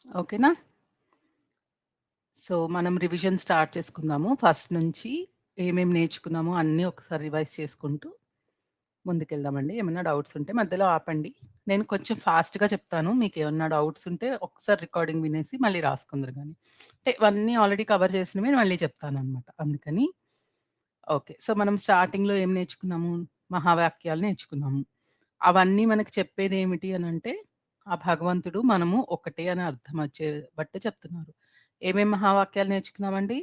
ఓకేనా? సో, మనం revision start చేసుకుందాము. ఫస్ట్ నుంచి ఏమేమి నేర్చుకున్నామో అన్నీ ఒకసారి రివైజ్ చేసుకుంటూ ముందుకెళ్దామండి. ఏమన్నా డౌట్స్ ఉంటే మధ్యలో ఆపండి. నేను కొంచెం ఫాస్ట్‌గా చెప్తాను. మీకేమన్నా డౌట్స్ ఉంటే ఒకసారి రికార్డింగ్ వినేసి మళ్ళీ రాసుకుందురు గానీ. అంటే ఇవన్నీ ఆల్రెడీ కవర్ చేసినవే మళ్ళీ చెప్తాననమాట. అందుకని ఓకే. సో, మనం స్టార్టింగ్‌లో ఏం నేర్చుకున్నాము? మహావాక్యాలు నేర్చుకున్నాము. అవన్నీ మనకు చెప్పేదేమిటి అనంటే, ఆ భగవంతుడు మనము ఒకటే అని అర్థం వచ్చేబట్టే చెప్తున్నారు. ఏమేం మహావాక్యాలు నేర్చుకున్నామండి?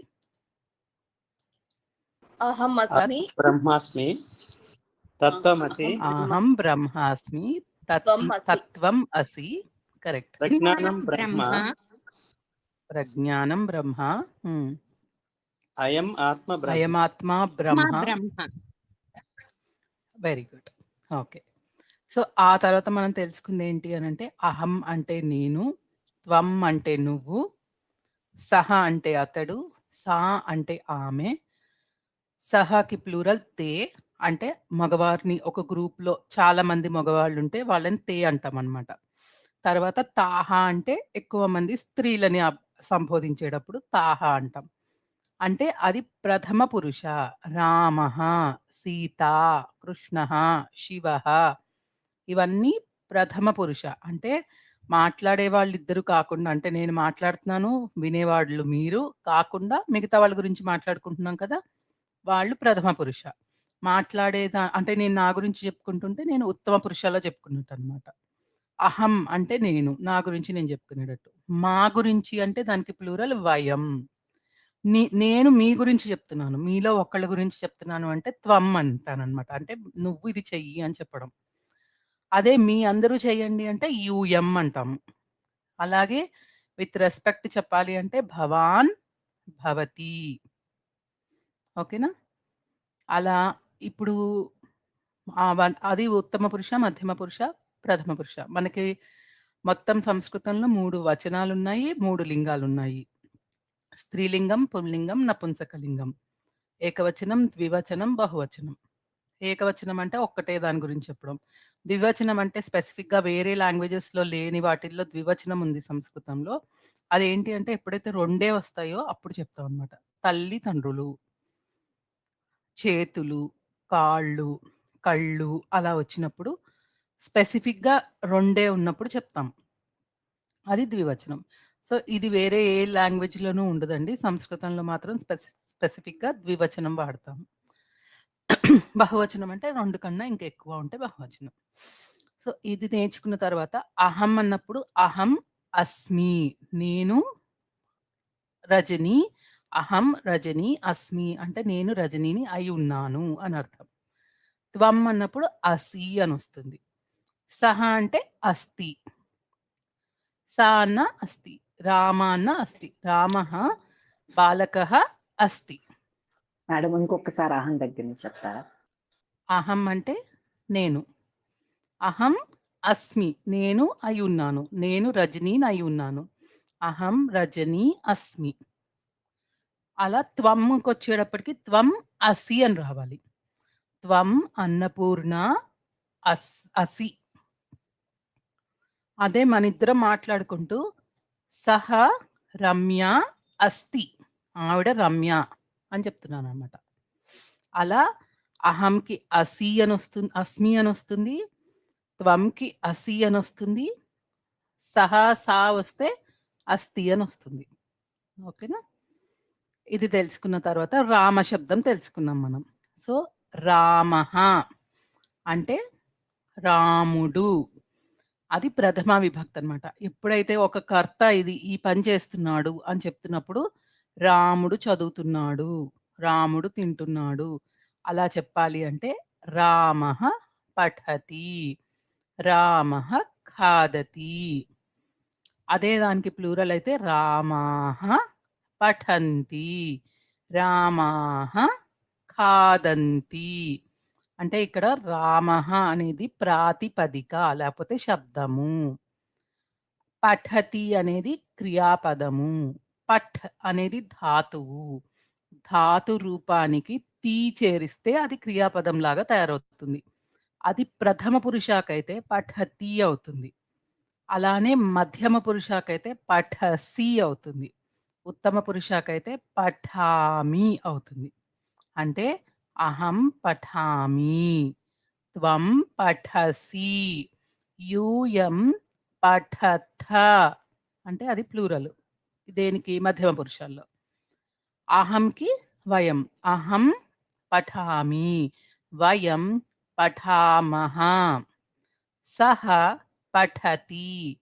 అహం తత్ అస్మి బ్రహ్మాస్మి తత్వమసి అహం బ్రహ్మాస్మి త్వం అసి తత్వం అసి. కరెక్ట్. ప్రజ్ఞానం బ్రహ్మ ప్రజ్ఞానం బ్రహ్మ. హ్మ్. అయం ఆత్మ బ్రహ్మ. అయమాత్మా బ్రహ్మ. Very good. ఓకే. సో, ఆ తర్వాత మనం తెలుసుకుందేంటి అనంటే, అహం అంటే నేను, త్వం అంటే నువ్వు, సహ అంటే అతడు, సా అంటే ఆమె, సహకి ప్లూరల్ తే. అంటే మగవారిని ఒక గ్రూప్‌లో చాలా మంది మగవాళ్ళుంటే వాళ్ళని తే అంటామనమాట. తర్వాత తాహ అంటే ఎక్కువ మంది స్త్రీలని సంబోధించేటప్పుడు తాహ అంటాం. అంటే అది ప్రథమ పురుష. రామః, సీతా, కృష్ణః, శివః ఇవన్నీ ప్రథమ పురుష. అంటే మాట్లాడే వాళ్ళిద్దరు కాకుండా అంటే నేను మాట్లాడుతున్నాను, వినేవాళ్ళు మీరు కాకుండా మిగతా వాళ్ళ గురించి మాట్లాడుకుంటున్నాం కదా! వాళ్ళు ప్రథమ పురుష. అంటే నేను నా గురించి చెప్పుకుంటుంటే నేను ఉత్తమ పురుషలో చెప్పుకున్నట్టనమాట. అహం అంటే నేను. నా గురించి నేను చెప్పుకునేటట్టు. మా గురించి అంటే దానికి ప్లూరల్ వయం. నేను మీ గురించి చెప్తున్నాను. మీలో ఒకళ్ళ గురించి చెప్తున్నాను అంటే త్వం అంటాననమాట. అంటే నువ్వు ఇది చెయ్యి అని చెప్పడం. అదే మీ అందరూ చేయండి అంటే యూఎం అంటాము. అలాగే విత్ రెస్పెక్ట్ చెప్పాలి అంటే భవాన్, భవతి. ఓకేనా? అలా ఇప్పుడు అది ఉత్తమ పురుష, మధ్యమ పురుష, ప్రథమ పురుష. మనకి మొత్తం సంస్కృతంలో 3 వచనాలున్నాయి. 3 లింగాలున్నాయి. స్త్రీలింగం, పుంలింగం, నపుంసకలింగం. ఏకవచనం, ద్వివచనం, బహువచనం. ఏకవచనం అంటే ఒక్కటే దాని గురించి చెప్పడం. ద్వివచనం అంటే స్పెసిఫిక్‌గా వేరే లాంగ్వేజెస్‌లో లేని వాటిల్లో ద్వివచనం ఉంది సంస్కృతంలో. అదేంటి అంటే ఎప్పుడైతే రెండే వస్తాయో అప్పుడు చెప్తామనమాట. తల్లి, తండ్రులు, చేతులు, కాళ్ళు, కళ్ళు అలా వచ్చినప్పుడు స్పెసిఫిక్‌గా రెండే ఉన్నప్పుడు చెప్తాం. అది ద్వివచనం. సో, ఇది వేరే ఏ లాంగ్వేజ్‌లోనూ ఉండదండి. సంస్కృతంలో మాత్రం స్పెసిఫిక్‌గా ద్వివచనం వాడతాం. బహువచనం అంటే 2 కన్నా ఇంకా ఎక్కువ ఉంటే బహువచనం. సో, ఇది నేర్చుకున్న తర్వాత అహం అన్నప్పుడు అహం అస్మి. నేను రజని. అహం రజని అస్మి అంటే నేను రజనిని అయ్యున్నాను అనర్థం. త్వం అన్నప్పుడు అసి అనొస్తుంది. సహ అంటే అస్తి. సా అన్న అస్తి. రామ అన్న అస్తి. రామః బాలకः అస్తి. మేడం ఇంకొకసారి అహం దగ్గర నుంచి చెప్తారా? అహం అంటే నేను. అహం అస్మి. నేను అయ్యున్నాను. నేను రజనీని అయ్యున్నాను. అహం రజని అస్మి. అలా త్వంకొచ్చేటప్పటికి త్వం అసి అని రావాలి. త్వం అన్నపూర్ణ అసి. అదే మనిద్దరం మాట్లాడుకుంటూ సహ రమ్య అస్తి. ఆవిడ రమ్య అని చెప్తున్నాననమాట. అలా అహంకి అసి అనొస్తుంది. అస్మి అనొస్తుంది. త్వంకి అసి అనొస్తుంది. సహ, సా వస్తే అస్తి అనొస్తుంది. ఓకేనా? ఇది తెలుసుకున్న తర్వాత రామ శబ్దం తెలుసుకున్నాం మనం. సో, రామః అంటే రాముడు. అది ప్రథమ విభక్తి అనమాట. ఎప్పుడైతే ఒక కర్త ఈ పని చేస్తున్నాడు అని చెప్తున్నప్పుడు రాముడు చదువుతున్నాడు, రాముడు తింటున్నాడు అలా చెప్పాలి అంటే రామః పఠతి, రామః ఖాదతి. అదే దానికి ప్లూరల్ అయితే రామాః పఠంతి, రామాః ఖాదంతి. అంటే ఇక్కడ రామః అనేది ప్రాతిపదిక లేపోతే శబ్దము. పఠతి అనేది క్రియాపదము. పఠ్ అనేది ధాతువు. ధాతు రూపానికి తి చేరిస్తే అది క్రియాపదంలాగా తయారవుతుంది. అది ప్రథమ పురుషాకైతే పఠతి అవుతుంది. అలానే మధ్యమ పురుషాకైతే పఠసి అవుతుంది. ఉత్తమ పురుషాకైతే పఠామి అవుతుంది. అంటే అహం పఠామి, త్వం పఠసి, యూయం పఠథ అంటే అది ప్లూరల్. దేనికి? మధ్యమ పురుషాల్లో. అహంకి వయం. అహం పఠామి, వయం పఠామః, సహ పఠతి,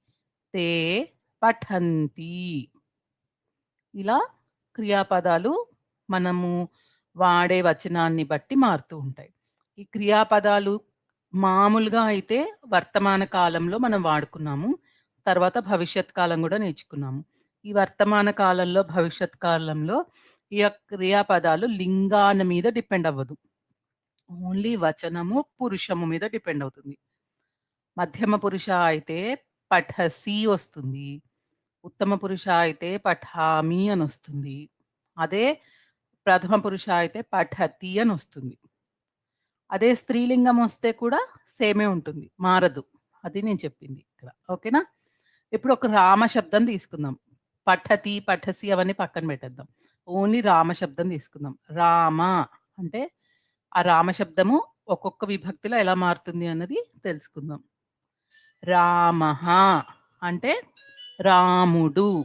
తే పఠంతి. ఇలా క్రియాపదాలు మనము వాడే వచనాన్ని బట్టి మారుతూ ఉంటాయి. ఈ క్రియాపదాలు మామూలుగా అయితే వర్తమాన కాలంలో మనం వాడుకున్నాము. తర్వాత భవిష్యత్ కాలం గూడా నేర్చుకున్నాము. ఈ వర్తమాన కాలంలో, భవిష్యత్ కాలంలో ఈ క్రియాపదాలు లింగాన మీద డిపెండ్ అవ్వదు. ఓన్లీ వచనము, పురుషము మీద డిపెండ్ అవుతుంది. మధ్యమ పురుష అయితే పఠసి వస్తుంది. ఉత్తమ పురుష అయితే పఠామి అనొస్తుంది. అదే ప్రథమ పురుష అయితే పఠతి అనొస్తుంది. అదే స్త్రీలింగం వస్తే కూడా సేమే ఉంటుంది. మారదు. అది నేను చెప్పింది ఇక్కడ. ఓకేనా? ఇప్పుడు ఒక రామ శబ్దం తీసుకుందాం. పఠతి, పఠసి అవన్నీ పక్కన పెట్టేద్దాం. ఓన్లీ రామ శబ్దం తీసుకుందాం. రామ అంటే ఆ రామ శబ్దము ఒక్కొక్క విభక్తిలో ఎలా మారుతుంది అన్నది తెలుసుకుందాం. రామః అంటే రాముడు.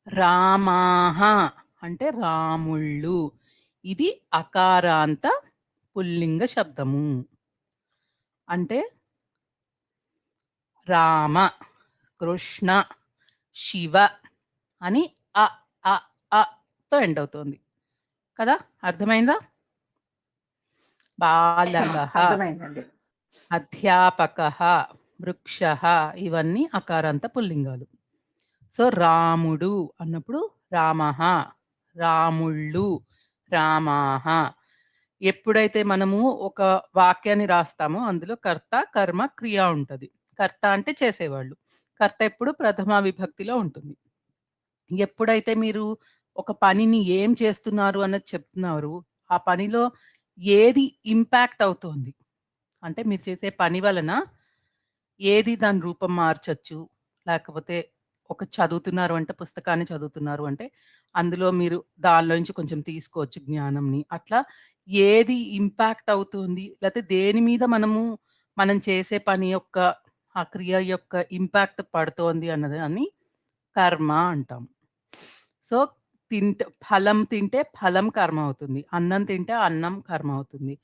రామాః అంటే రాముళ్ళు. ఇది అకారాంత పుల్లింగ శబ్దము. అంటే రామ, కృష్ణ, శివ అని అ, అ, అ తో ఎండ్ అవుతోంది. కదా? అర్థమైందా? బాలకః, అర్థమైందండి. అధ్యాపకః, వృక్షః ఇవన్నీ అకారాంత పుల్లింగాలు. సో, రాముడు అన్నప్పుడు రామః, రాముళ్ళు, రామాః. ఎప్పుడైతే మనము ఒక వాక్యాన్ని రాస్తామో అందులో కర్త, కర్మ, క్రియ ఉంటది. కర్త అంటే చేసేవాళ్ళు. కర్త ఎప్పుడు ప్రథమ విభక్తిలో ఉంటుంది. ఎప్పుడైతే మీరు ఒక పనిని ఏం చేస్తున్నారు అన్నది చెప్తున్నారు, ఆ పనిలో ఏది ఇంపాక్ట్ అవుతోంది. అంటే మీరు చేసే పని వలన ఏది దాని రూపం మార్చొచ్చు. లేకపోతే ఒక చదువుతున్నారు అంటే పుస్తకాన్ని చదువుతున్నారు అంటే అందులో మీరు దానిలో నుంచి కొంచెం తీసుకోవచ్చు జ్ఞానంని. అట్లా ఏది ఇంపాక్ట్ అవుతుంది, లేతే దేని మీద మనం చేసే పని యొక్క ఆ క్రియ యొక్క ఇంపాక్ట్ పడుతోంది అన్నదాన్ని కర్మ అంటాం. సో, ఫలం తింటే ఫలం కర్మ అవుతుంది. అన్నం తింటే అన్నం కర్మ అవుతుంది.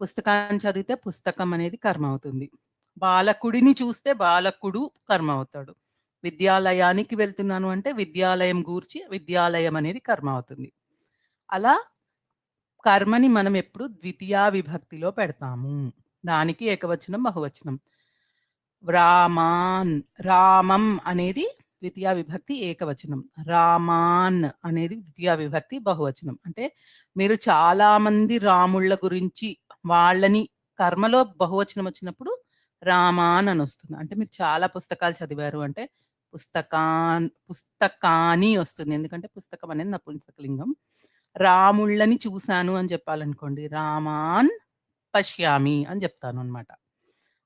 పుస్తకాన్ని చదివితే పుస్తకం అనేది కర్మ అవుతుంది. బాలకుడిని చూస్తే బాలకుడు కర్మ అవుతాడు. విద్యాలయానికి వెళ్తున్నాను అంటే విద్యాలయం గూర్చి విద్యాలయం అనేది కర్మ అవుతుంది. అలా కర్మని మనం ఎప్పుడు ద్వితీయా విభక్తిలో పెడతాము. దానికి ఏకవచనం, బహువచనం. రామాన్, రామం అనేది ద్వితీయా విభక్తి ఏకవచనం. రామాన్ అనేది ద్వితీయా విభక్తి బహువచనం. అంటే మీరు చాలా మంది రాముళ్ళ గురించి వాళ్ళని కర్మలో బహువచనం వచ్చినప్పుడు రామాన్ అనొస్తుంది. అంటే మీరు చాలా పుస్తకాలు చదివారు అంటే పుస్తకాని వస్తుంది. ఎందుకంటే పుస్తకం అనేది నపుంసకలింగం. రాముళ్ళని చూసాను అని చెప్పాలనుకోండి రామాన్ పశ్యామి అని చెప్తాననమాట.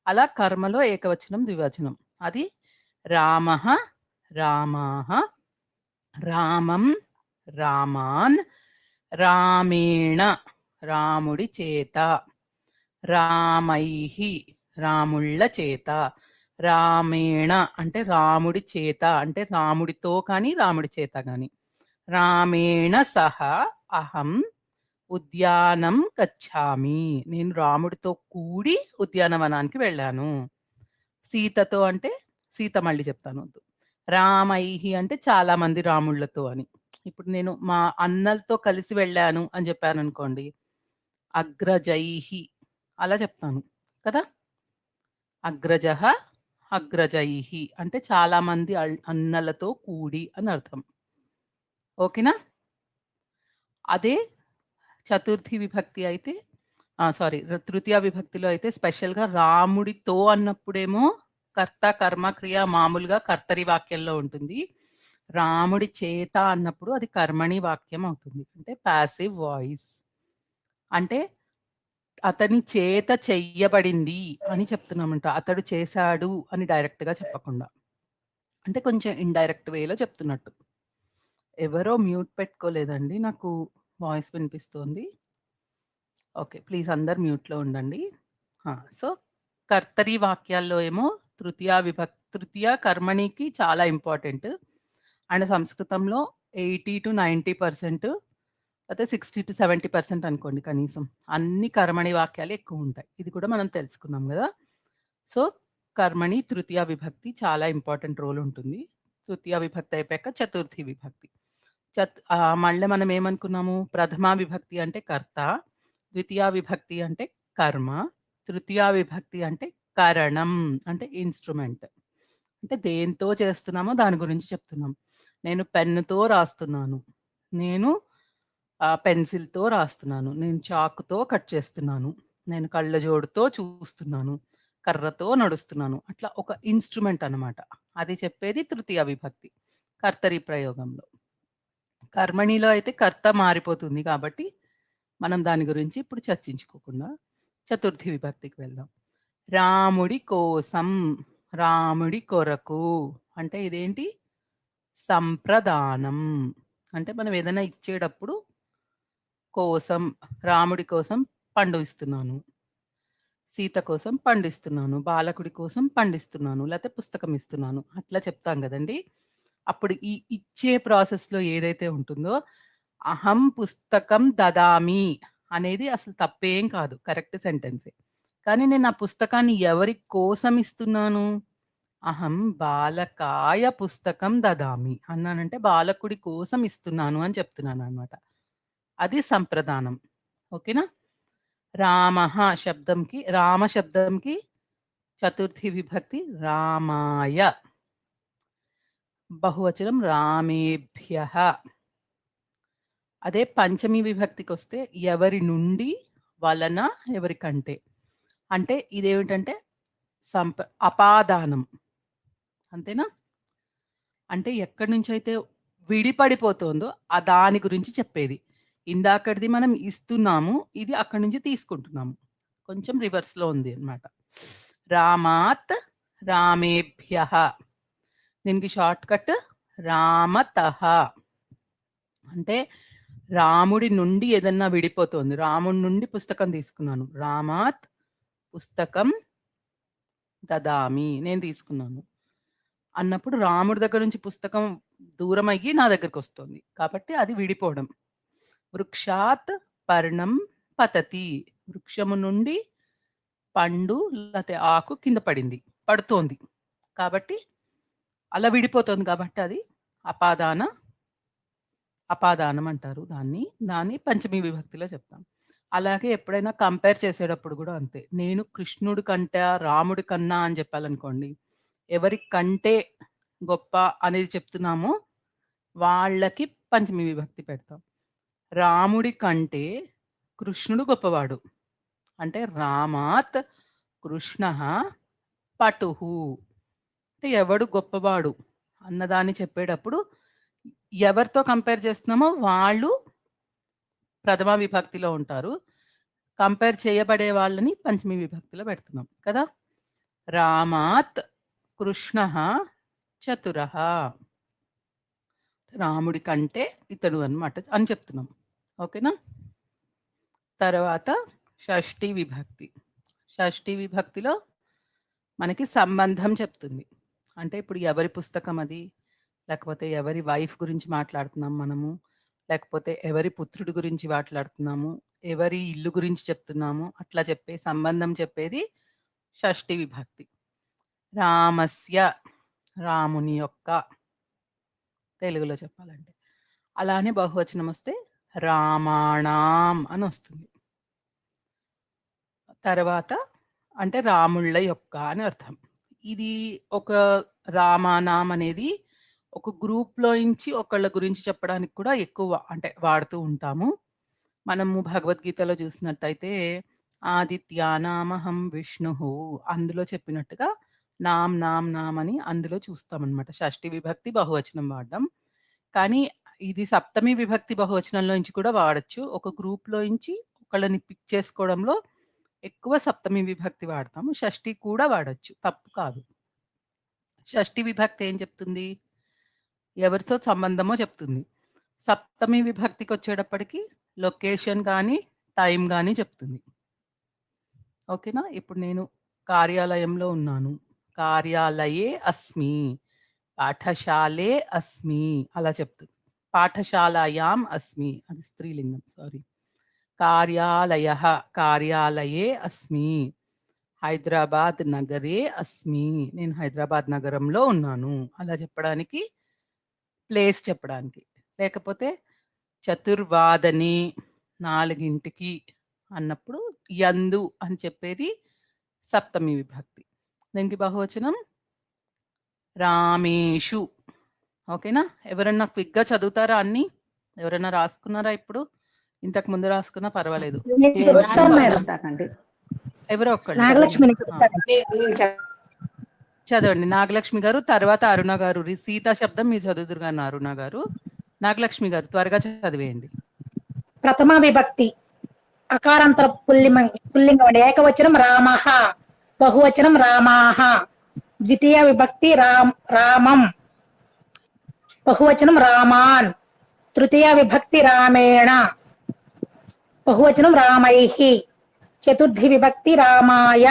అలా కర్మలో ఏకవచనం, ద్వివచనం. అది రామః, రామాః, రామం, రామాన్, రామేణ రాముడి చేత, రామైః రాముళ్ళ చేత, రామేణ అంటే రాముడి చేత అంటే రాముడితో కానీ రాముడి చేత గాని. రామేణ సహ అహం ఉద్యానం గచ్ఛామి. నేను రాముడితో కూడి ఉద్యానవనానికి వెళ్ళాను. సీతతో అంటే సీత మళ్ళీ చెప్తాను వద్దు. రామైః అంటే చాలా మంది రాముళ్ళతో అని. ఇప్పుడు నేను మా అన్నలతో కలిసి వెళ్ళాను అని చెప్పాననుకోండి. అగ్రజైః అలా చెప్తాను. కదా? అగ్రజః, అగ్రజైః అంటే చాలా మంది అన్నలతో కూడి అని అర్థం. ఓకేనా? అదే చతుర్థి విభక్తి అయితే సారీ తృతీయ విభక్తిలో అయితే స్పెషల్‌గా రాముడితో అన్నప్పుడేమో కర్త, కర్మ, క్రియ మామూలుగా కర్తరి వాక్యంలో ఉంటుంది. రాముడి చేత అన్నప్పుడు అది కర్మణి వాక్యం అవుతుంది. అంటే పాసివ్ వాయిస్. అంటే అతని చేత చెయ్యబడింది అని చెప్తున్నామంట. అతడు చేశాడు అని డైరెక్ట్‌గా చెప్పకుండా. అంటే కొంచెం ఇండైరెక్ట్ వేలో చెప్తున్నట్టు. ఎవరో మ్యూట్ పెట్టుకోలేదండి. నాకు వాయిస్ వినిపిస్తోంది. ఓకే. ప్లీజ్ అందరూ మ్యూట్‌లో ఉండండి. సో, కర్తరి వాక్యాల్లో ఏమో తృతీయ కర్మణికి చాలా ఇంపార్టెంట్. అండ్ సంస్కృతంలో 80-90% లేతే 60-70% అనుకోండి కనీసం. అన్ని కర్మణి వాక్యాలే ఎక్కువుంటాయి. ఇది కూడా మనం తెలుసుకున్నాం గదా! సో, కర్మణి తృతీయ విభక్తి చాలా ఇంపార్టెంట్ రోల్ ఉంటుంది. తృతీయ విభక్తి అయిపోయాక చతుర్థి విభక్తి. మళ్ళీ మనం ఏమనుకున్నాము? ప్రథమా విభక్తి అంటే కర్త, ద్వితీయ విభక్తి అంటే కర్మ, తృతీయ విభక్తి అంటే కరణం అంటే ఇన్‌స్ట్రుమెంట్. అంటే దేనితో చేస్తున్నామో దాని గురించి చెప్తున్నాం. నేను పెన్నుతో రాస్తున్నాను. నేను పెన్సిల్‌తో రాస్తున్నాను. నేను చాకుతో కట్ చేస్తున్నాను. నేను కళ్ళజోడుతో చూస్తున్నాను. కర్రతో నడుస్తున్నాను. అట్లా ఒక ఇన్‌స్ట్రుమెంట్ అన్నమాట. అది చెప్పేది తృతీయ విభక్తి. కర్తరి ప్రయోగంలో. కర్మణిలో అయితే కర్త మారిపోతుంది కాబట్టి, మనం దాని గురించి ఇప్పుడు చర్చించుకోకుండా చతుర్థి విభక్తికి వెళ్దాం. రాముడి కోసం, రాముడి కొరకు అంటే ఇదేంటి? సంప్రదానం. అంటే మనం ఏదైనా ఇచ్చేటప్పుడు కోసం, రాముడి కోసం పండు ఇస్తున్నాను. సీత కోసం పండిస్తున్నాను. బాలకుడి కోసం పండిస్తున్నాను. లేతే పుస్తకం ఇస్తున్నాను. అట్లా చెప్తాం గదండీ! అప్పుడు ఈ ఇచ్చే ప్రాసెస్‌లో ఏదైతే ఉంటుందో, అహం పుస్తకం దదామి అనేది అసలు తప్పేం కాదు. కరెక్ట్ సెంటెన్సే. కానీ నేను ఆ పుస్తకాన్ని ఎవరి కోసం ఇస్తున్నాను? అహం బాలకాయ పుస్తకం దదామి అన్నానంటే బాలకుడి కోసం ఇస్తున్నాను అని చెప్తున్నాననమాట. అది సంప్రదానం. ఓకేనా? రామ శబ్దంకి చతుర్థి విభక్తి రామాయ. బహువచనం రామేభ్యః. అదే పంచమి విభక్తికొస్తే ఎవరి నుండి, వలన, ఎవరికంటే. అంటే ఇదేమిటంటే అపాదానం. అంతేనా? అంటే ఎక్కడి నుంచైతే విడిపడిపోతోందో దాని గురించి చెప్పేది. ఇందాకటిది మనం ఇస్తున్నాము. ఇది అక్కడి నుంచి తీసుకుంటున్నాము. కొంచెం రివర్స్‌లో ఉంది అన్నమాట. రామాత్ రామేభ్యః. దీనికి షార్ట్ కట్ రామతః. అంటే రాముడి నుండి ఏదన్నా విడిపోతోంది. రాముడి నుండి పుస్తకం తీసుకున్నాను. రామాత్ పుస్తకం దదామి. నేను తీసుకున్నాను. అన్నప్పుడు రాముడి దగ్గర నుంచి పుస్తకం దూరమయ్యి నా దగ్గరకొస్తోంది. కాబట్టి అది విడిపోవడం. వృక్షాత్ పర్ణం పతతి. వృక్షము నుండి పండు లేతే ఆకు కింద పడింది. పడుతోంది. కాబట్టి అలా విడిపోతోంది కాబట్టి అది అపాదానం అంటారు దాన్ని. దాన్ని పంచమి విభక్తిలో చెప్తాం. అలాగే ఎప్పుడైనా కంపేర్ చేసేటప్పుడు గూడా అంతే. నేను కృష్ణుడి కంటా, రాముడి కన్నా అని చెప్పాలనుకోండి. ఎవరి కంటే గొప్ప అనేది చెప్తున్నామో వాళ్ళకి పంచమి విభక్తి పెడతాం. రాముడి కంటే కృష్ణుడు గొప్పవాడు. అంటే రామాత్ కృష్ణః పటుః. అంటే ఎవడు గొప్పవాడు అన్నదాన్ని చెప్పేటప్పుడు ఎవరితో కంపేర్ చేస్తున్నామో వాళ్ళు ప్రథమ విభక్తిలో ఉంటారు. కంపేర్ చేయబడే వాళ్ళని పంచమి విభక్తిలో పెడుతున్నాం కదా! రామాత్ కృష్ణః చతురః. రాముడి కంటే ఇతడు అన్నమాట అని చెప్తున్నాం. ఓకేనా? తర్వాత షష్ఠి విభక్తి. షష్ఠి విభక్తిలో మనకి సంబంధం చెప్తుంది. అంటే ఇప్పుడు ఎవరి పుస్తకం అది? లేకపోతే ఎవరి వైఫ్ గురించి మాట్లాడుతున్నాం మనము. లేకపోతే ఎవరి పుత్రుడి గురించి మాట్లాడుతున్నాము. ఎవరి ఇల్లు గురించి చెప్తున్నాము. అట్లా చెప్పే సంబంధం చెప్పేది షష్ఠి విభక్తి. రామస్య రాముని యొక్క తెలుగులో చెప్పాలంటే. అలానే బహువచనం వస్తే రామాణం అనొస్తుంది. తర్వాత అంటే రాముళ్ళ యొక్క అని అర్థం. ఇది ఒక రామానాం అనేది ఒక గ్రూప్‌లో నుంచి ఒకళ్ళ గురించి చెప్పడానికి కూడా ఎక్కువ అంటే వాడుతూ ఉంటాము. మనము భగవద్గీతలో చూసినట్టయితే ఆదిత్యానామహం విష్ణుః అందులో చెప్పినట్టుగా నామ్ అని అందులో చూస్తామనమాట. షష్ఠి విభక్తి బహువచనం వాడడం. కానీ ఇది సప్తమి విభక్తి బహువచనంలో నుంచి కూడా వాడొచ్చు. ఒక గ్రూప్‌లో నుంచి ఒకళ్ళని పిక్ చేసుకోవడంలో ఎక్కువ సప్తమి విభక్తి వాడతాము. షష్ఠి కూడా వాడొచ్చు. తప్పు కాదు. షష్ఠి విభక్తి ఏం చెప్తుంది? ఎవరితో సంబంధమో చెప్తుంది. సప్తమి విభక్తికొచ్చేటప్పటికి లొకేషన్ గానీ, టైం గానీ చెప్తుంది. ఓకేనా? ఇప్పుడు నేను కార్యాలయంలో ఉన్నాను. కార్యాలయే అస్మి. పాఠశాలే అస్మి అలా చెప్తుంది. పాఠశాలాయాం అస్మి అది స్త్రీలింగం. సారీ. కార్యాలయః కార్యాలయే అస్మి. హైదరాబాద్ నగరే అస్మి. నేను హైదరాబాద్ నగరంలో ఉన్నాను. అలా చెప్పడానికి ప్లేస్ చెప్పడానికి. లేకపోతే చతుర్వాదనే 4కి అన్నప్పుడు యందు అని చెప్పేది సప్తమి విభక్తి. దీనికి బహువచనం రామేషు. ఓకేనా? ఎవరన్నా క్విక్‌గా చదువుతారా అన్నీ? ఎవరైనా రాసుకున్నారా ఇప్పుడు? ఇంతకు ముందు రాసుకున్నా పర్వాలేదు. నేను చెప్తాను మేడం. చెప్తానండి. ఎవరో ఒకళ్ళు నాగలక్ష్మి ఆ! నేను చెప్తాను. చదవండి. నాగలక్ష్మి గారు, తర్వాత అరుణ గారు. సీతా శబ్దం మీరు చదువుదురు గాని అరుణ గారు. నాగలక్ష్మి గారు త్వరగా చదివేయండి. ప్రథమ విభక్తి అకారాంతర పుల్లింగం అండి. ఏకవచనం రామః, బహువచనం రామాః. ద్వితీయ విభక్తి రామం, బహువచనం రామాన్. తృతీయ విభక్తి రామేణ, బహువచనం రామైః. చతుర్థి విభక్తి రామాయ,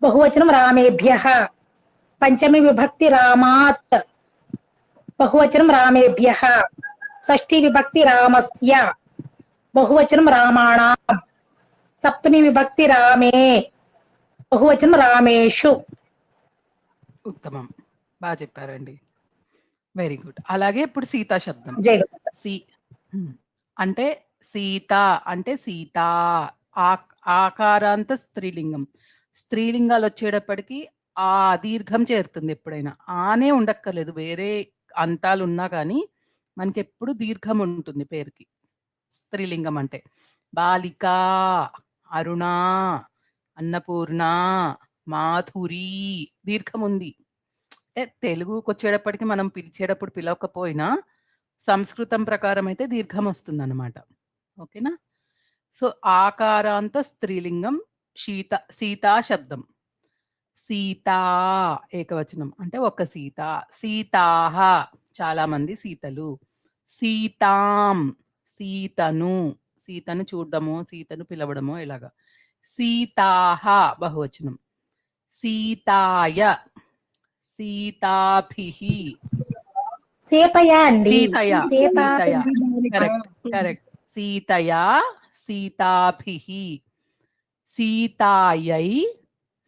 బహువచనం రామేభ్యః. పంచమి విభక్తి రామాత్, బహువచనం రామేభ్యః. షష్ఠి విభక్తి రామస్య, బహువచనం రామాణాం. సప్తమి విభక్తి రామే, బహువచనం రామేషు. ఉత్తమం. చెప్పారండి. Very good. అలాగే ఇప్పుడు సీతా శబ్దం. జై అంటే సీత అంటే సీత. ఆకారాంత స్త్రీలింగం. స్త్రీలింగాలు వచ్చేటప్పటికి ఆ దీర్ఘం చేరుతుంది ఎప్పుడైనా. ఆనే ఉండక్కర్లేదు. వేరే అంతాలు ఉన్నా కానీ మనకెప్పుడు దీర్ఘం ఉంటుంది పేరుకి. స్త్రీలింగం అంటే బాలిక, అరుణ, అన్నపూర్ణ, మాధురి దీర్ఘం ఉంది. అంటే తెలుగుకొచ్చేటప్పటికి మనం పిలిచేటప్పుడు పిలవకపోయినా సంస్కృతం ప్రకారం అయితే దీర్ఘం వస్తుందన్నమాట. ఓకేనా? సో ఆకారాంత స్త్రీలింగం సీతా శబ్దం. సీతా ఏకవచనం అంటే ఒక సీత. సీతాహ చాలా మంది సీతలు. సీతాం సీతను. సీతను చూడడమో సీతను పిలవడమో ఇలాగా. సీతాహ బహువచనం. సీతాయ సీతాభిః. సీతయ అండి. సీతయ సీత సీతయ కరెక్ట్ కరెక్ట్. సీతయా సీతాభిః. సీతాయై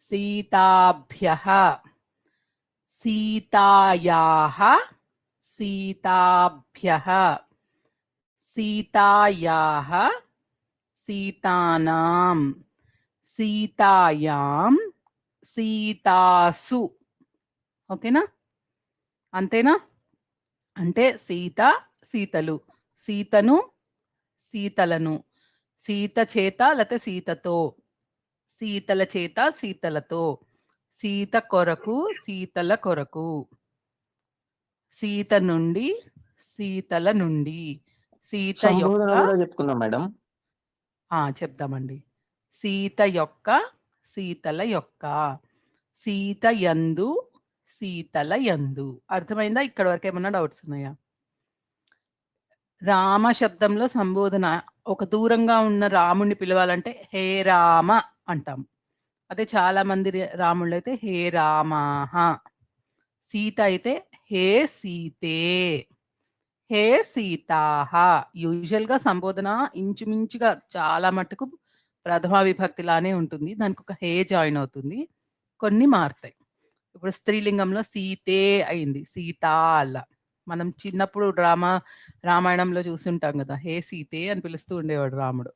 సీతాభ్యః. సీతాయాః సీతాభ్యః. సీతాయాః సీతానాం. సీతాయాం సీతాసు. ఓకేనా? అంతేనా? అంటే సీత సీతలు, సీతను సీతలను, సీత చేత లేకపోతే సీతతో, సీతల చేత సీతలతో, సీత కొరకు సీతల కొరకు, సీత నుండి సీతల నుండి, సీత సంబోధన యొక్క కూడా చెప్పుకుందాం మేడం. చెప్దామండి. సీత యొక్క సీతల యొక్క, సీత యందు సీతల యందు. అర్థమైందా? ఇక్కడ వరకు ఏమన్నా డౌట్స్ ఉన్నాయా? రామ శబ్దంలో సంబోధన ఒక దూరంగా ఉన్న రాముణ్ణి పిలవాలంటే హే రామ అంటాం. అదే చాలా మంది రాముళ్ళు అయితే హే రామాహ. సీత అయితే హే సీతే, హే సీతాహ. యూజువల్‌గా సంబోధన ఇంచుమించుగా చాలా మట్టుకు ప్రథమ విభక్తిలానే ఉంటుంది. దానికి ఒక హే జాయిన్ అవుతుంది. కొన్ని మారుతాయి. ఇప్పుడు స్త్రీలింగంలో సీతే అయింది. సీతా అలా. మనం చిన్నప్పుడు రామాయణంలో చూసుంటాం కదా! హే సీతే అని పిలుస్తూ ఉండేవాడు రాముడు.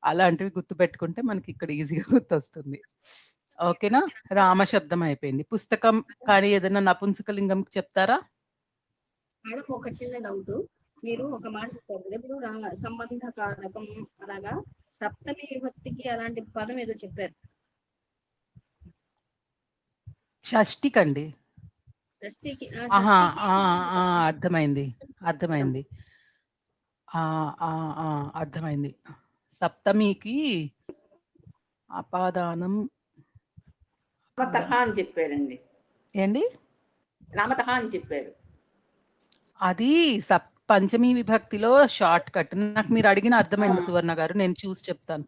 అలాంటివి గుర్తుపెట్టుకుంటే మనకి ఇక్కడ ఈజీగా గుర్తొస్తుంది. ఓకేనా? రామ శబ్దం అయిపోయింది. పుస్తకం కానీ ఏదైనా నపుంసకలింగం చెప్తారా? మేడం ఒక చిన్న డౌట్. మీరు ఒక మాట చెప్పారు కదా, ఇప్పుడు సంబంధ కారకం అలాగా సప్తమి విభక్తికి అలాంటి పదం ఏదో చెప్పారు. షష్ఠికండి. షష్ఠికి ఆహా! అర్థమైంది. అర్థమైంది. అర్థమైంది. సప్తమికి అపాదానం నామతః అని చెప్పారండి. ఏండి? నామతః అని చెప్పారు. అది పంచమీ విభక్తిలో షార్ట్ కట్. నాకు మీరు అడిగిన అర్థమైంది ఆ. సువర్ణ గారు. నేను చూసి చెప్తాను.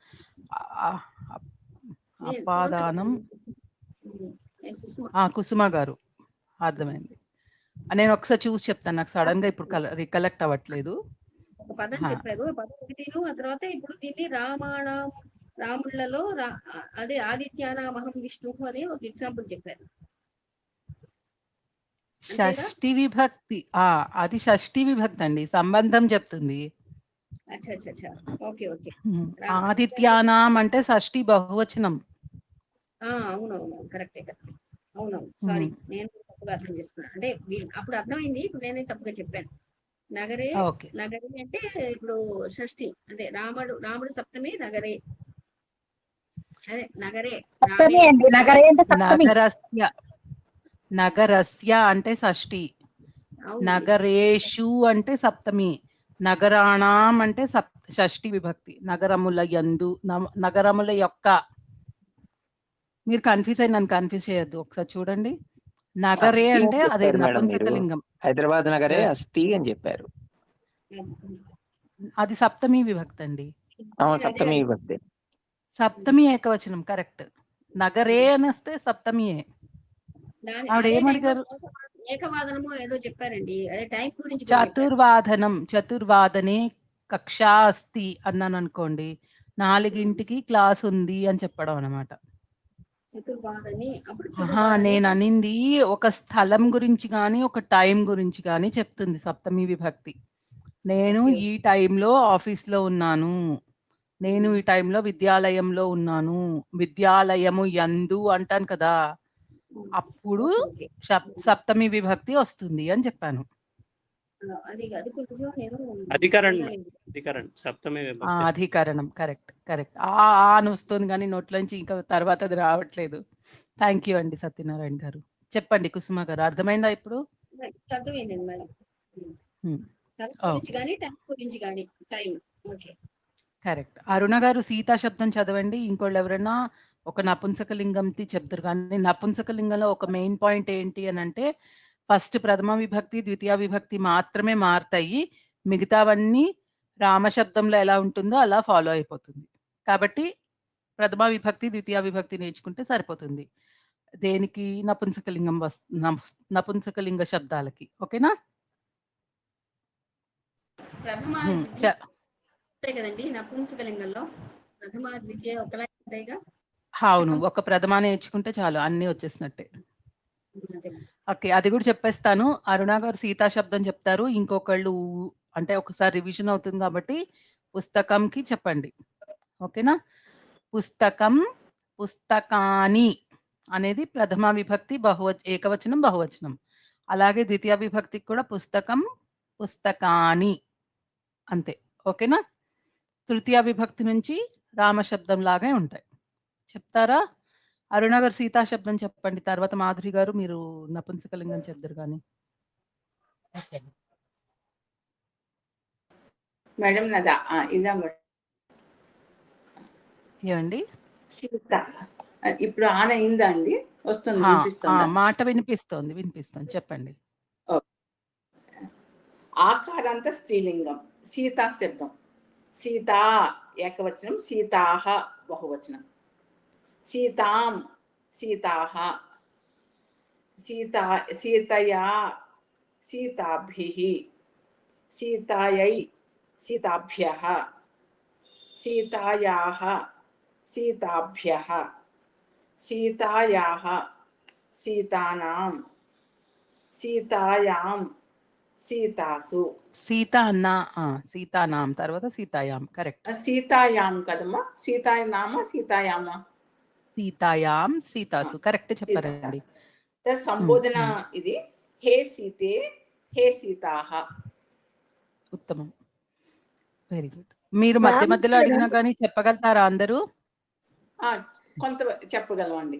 ఆ- నేను అపాదానం నేను కుసుమ. కుసుమ గారు అర్థమైంది. నేను ఒకసారి చూసి చెప్తాను. నాకు సడన్ గా ఇప్పుడు రికలెక్ట్ అవ్వట్లేదు. ఒక పదం హా. చెప్పారు. ఆ పదం ఒకటిను, ఆ తర్వాత ఇప్పుడు దీన్ని రాముళ్లలో అదే ఆదిత్యానామహం విష్ణు అని ఒక ఎగ్జాంపుల్ చెప్పారు. అంతేగా? షష్ఠి విభక్తి. అది షష్ఠి విభక్తి అండి, సంబంధం చెప్తుంది. అచ్చా అచ్చా అచ్చా. Okay okay. ఆదిత్యానాం అంటే షష్ఠి బహువచనం. అవునవును, కరెక్టే కదా. అవునవును, సారీ, నేను తప్పుగా అర్థం చేసుకున్నాను. అంటే అప్పుడు అర్థమైంది, ఇప్పుడు నేనే తప్పుగా చెప్పాను. నగరే ఓకే. నగరే అంటే ఇప్పుడు షష్ఠి, అంటే రాముడు సప్తమి, నగరే అదే నగరే సప్తమి అండి, నగరే అంటే సప్తమి. నగరస్య అంటే షష్ఠి, అవును. నగరేషు అంటే సప్తమి, నగరాణం అంటే షష్ఠి విభక్తి. నగరముల యందు, నగరముల యొక్క. మీరు కన్ఫ్యూజ్ అయ్యి నన్ను కన్ఫ్యూజ్ చేయొద్దు. ఒకసారి చూడండి. నగరే అస్థి అంటే అని అదే చెప్పారు మేడం మీరు. నపుంసకలింగం. హైదరాబాద్ నగరే అస్థి అని చెప్పారు. అది సప్తమి విభక్తి అండి. సప్తమి విభక్తి. సప్తమి ఏకవచనం, కరెక్ట్. నగరే అని వస్తే సప్తమియే. ఆవిడ ఏమడిగారు? ఏకవాదనము ఏదో చెప్పారండి, అదే టైం గురించి కూడా చెప్పారు. చతుర్వాదనే కక్షా అస్తి అన్నాను అనుకోండి, 4ంటికి క్లాస్ ఉంది అని చెప్పడం అనమాట. చతుర్వాదని అప్పుడు నేను అనింది ఒక స్థలం గురించి కానీ ఒక టైం గురించి కానీ చెప్తుంది సప్తమి విభక్తి. నేను ఈ టైంలో ఆఫీస్లో ఉన్నాను, నేను ఈ టైంలో విద్యాలయంలో ఉన్నాను, విద్యాలయము యందు అంటాను కదా, అప్పుడు సప్తమి విభక్తి వస్తుంది అని చెప్పాను. అధికరణం సప్తమి విభక్తి. అధికరణం, కరెక్ట్ కరెక్ట్. అని వస్తుంది కానీ నోట్లోంచి ఇంకా తర్వాత అది రావట్లేదు. థ్యాంక్ యూ అండి సత్యనారాయణ గారు. చెప్పండి కుసుమ గారు, అర్థమైందా ఇప్పుడు? అర్థమైందండి మేడం. గురించి కానీ టైం. Okay, correct. అరుణ గారు సీతా శబ్దం చదవండి. ఇంకోళ్ళు ఎవరైనా ఒక నపుంసకలింగంతి చెప్తారు, కానీ నపుంసకలింగంలో ఒక మెయిన్ పాయింట్ ఏంటి అని అంటే, ఫస్ట్ ప్రథమ విభక్తి ద్వితీయ విభక్తి మాత్రమే మారుతాయి, మిగతావన్నీ రామశబ్దంలో ఎలా ఉంటుందో అలా ఫాలో అయిపోతుంది. కాబట్టి ప్రథమ విభక్తి ద్వితీయ విభక్తి నేర్చుకుంటే సరిపోతుంది దేనికి, నపుంసకలింగం నపుంసకలింగ శబ్దాలకి. ఓకేనా? ప్రథమ కదండి నపుంసకలింగంలో, ప్రథమ ద్వితీయ ఒకలా ఉంటాయిగా. అవును, ఒక ప్రథమ నేర్చుకుంటే చాలు, అన్ని వచ్చేసినట్టే. ఓకే, అది కూడా చెప్పేస్తాను. అరుణ గారు సీతా శబ్దం చెప్తారు, ఇంకొకళ్ళు అంటే ఒకసారి రివిజన్ అవుతుంది కాబట్టి పుస్తకంకి చెప్పండి. ఓకేనా? పుస్తకం, పుస్తకాని అనేది ప్రథమ విభక్తి ఏకవచనం బహువచనం. అలాగే ద్వితీయ విభక్తికి కూడా పుస్తకం, పుస్తకాని అంతే. ఓకేనా? తృతీయ విభక్తి నుంచి రామశబ్దం లాగే ఉంటాయి. చెప్తారా? అరుణ గారు సీతా శబ్దం చెప్పండి, తర్వాత మాధురి గారు మీరు నపుంసకలింగం చెప్తారు. కానీ మేడం నాదా ఇలా ఏమండి? సీత ఇప్పుడు ఆన్ అయిందా అండి? వస్తుంది, మాట వినిపిస్తోంది చెప్పండి. ఆకారాంత స్త్రీలింగం సీతా శబ్దం. సీతా ఏకవచనం, సీతాహ బహువచనం. సీతాం, సీతాహ, సీతయా, సీతాభిః, సీతాయై, సీతాభ్యః, సీతాయాః, సీతాభ్యః, సీతాయాః, సీతానాం, సీతాయాం, సీతాసు. సీతానాం తర్వాత సీతాయాం, కరెక్ట్. సీతాయాం కదమ్మా, సీతానామ సీతాయామా? సీతాయాం, సీతాసు, కరెక్ట్ చెప్పారండి. సంబోధన ఇది. హే సీతే, హే సీతాహ. ఉత్తమం, వెరీ గుడ్. మీరు మధ్య మధ్యలో అడిగినా కానీ చెప్పగలుగుతారా అందరూ? కొంత చెప్పగలమండి.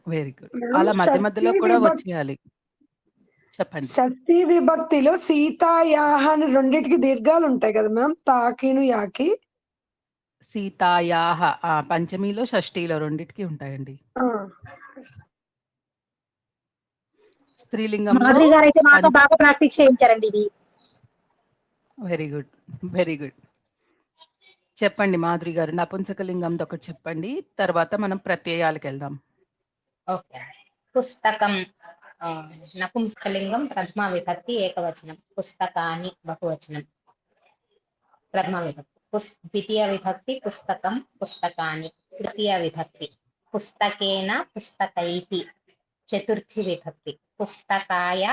Very good. అలా మధ్య మధ్యలో కూడా వచ్చేయాలి. చెప్పండి. షష్ఠీ విభక్తిలో సీతాయాహ అని రెండింటికి దీర్ఘాలు ఉంటాయి కదా మ్యామ్, తాకిను యాకి. సీతాయాహ పంచమిలో షష్ఠిలో రెండిటికి ఉంటాయండి. స్త్రీలింగంలో మాధురి గారు అయితే మాతో బాగా ప్రాక్టీస్ చేయించారండి ఇది. Very good, very good. చెప్పండి మాధురి గారు, నపుంసకలింగంది ఒకటి చెప్పండి, తర్వాత మనం ప్రత్యయాలకు వెళ్దాం. ఓకే. పుస్తకం నపుంసకలింగం, ప్రథమ విభక్తి ఏకవచనం. పుస్తకాని బహువచనం ప్రథమ విభక్తి. ద్వితీయ విభక్తి పుస్తకం పుస్తకాని. తృతీయ విభక్తి పుస్తకేన పుస్తకైః. చతుర్థి విభక్తి పుస్తకాయ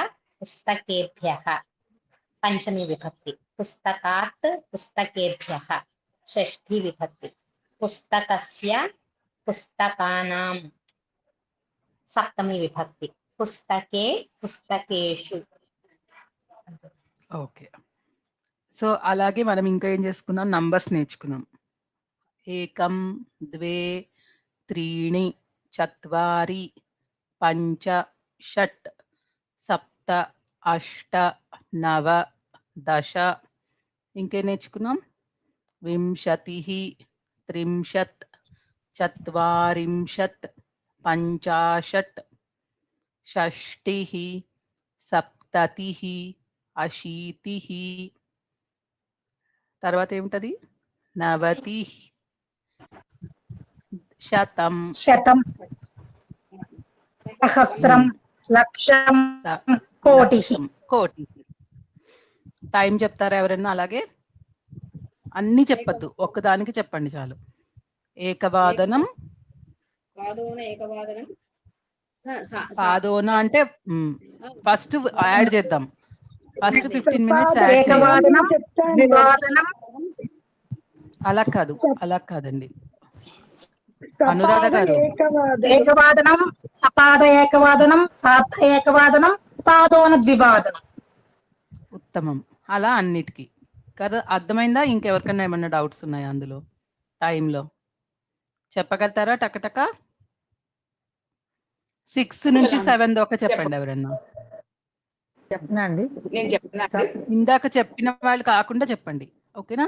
పుస్తకేభ్యః. పంచమి విభక్తి పుస్తకాత్ పుస్తకేభ్యః. షష్ఠి విభక్తి పుస్తకస్య పుస్తకానాం. సప్తమి విభక్తి పుస్తకే పుస్తకేషు. ఓకే. సో అలాగే మనం ఇంకా ఏం చేసుకున్నాం, నంబర్స్ నేర్చుకున్నాం. 1 2 3 4 5 6 7 8 9 10. ఇంకేం నేర్చుకున్నాం, 20 30 40 50 60 70 80. తర్వాత ఏమిటది, 90 శతం శతం, సహస్రం, లక్షం, కోటి. కోటి. టైం చెప్తారా ఎవరన్నా? అలాగే అన్ని చెప్పద్దు, ఒక్కదానికి చెప్పండి చాలు. ఏకవాదనం. పాదోన ఏకవాదనం. పాదోన అంటే ఫస్ట్ యాడ్ చేద్దాం. ఫస్ట్ 15 minutes యాడ్ చేయాలి. ఏకవాదనం, ద్వివాదనం. అలా కాదు, అలా కాదండి అనురాధ గారు. ఏకవాదనం, సపాద ఏకవాదనం, సార్థ ఏకవాదనం, పాదోన ద్వివాదనం. ఉత్తమం. అలా అన్నిటికీ కదా. అర్థమైందా? ఇంకెవరికైనా ఏమన్నా డౌట్స్ ఉన్నాయా అందులో? టైంలో చెప్పగలుగుతారా టకటక? 6 నుంచి 7 దాకా చెప్పండి ఎవరన్నా. చెప్తున్నా అండి. నేను చెప్తున్నాను. ఇందాక చెప్పిన వాళ్ళు కాకుండా చెప్పండి, ఓకేనా?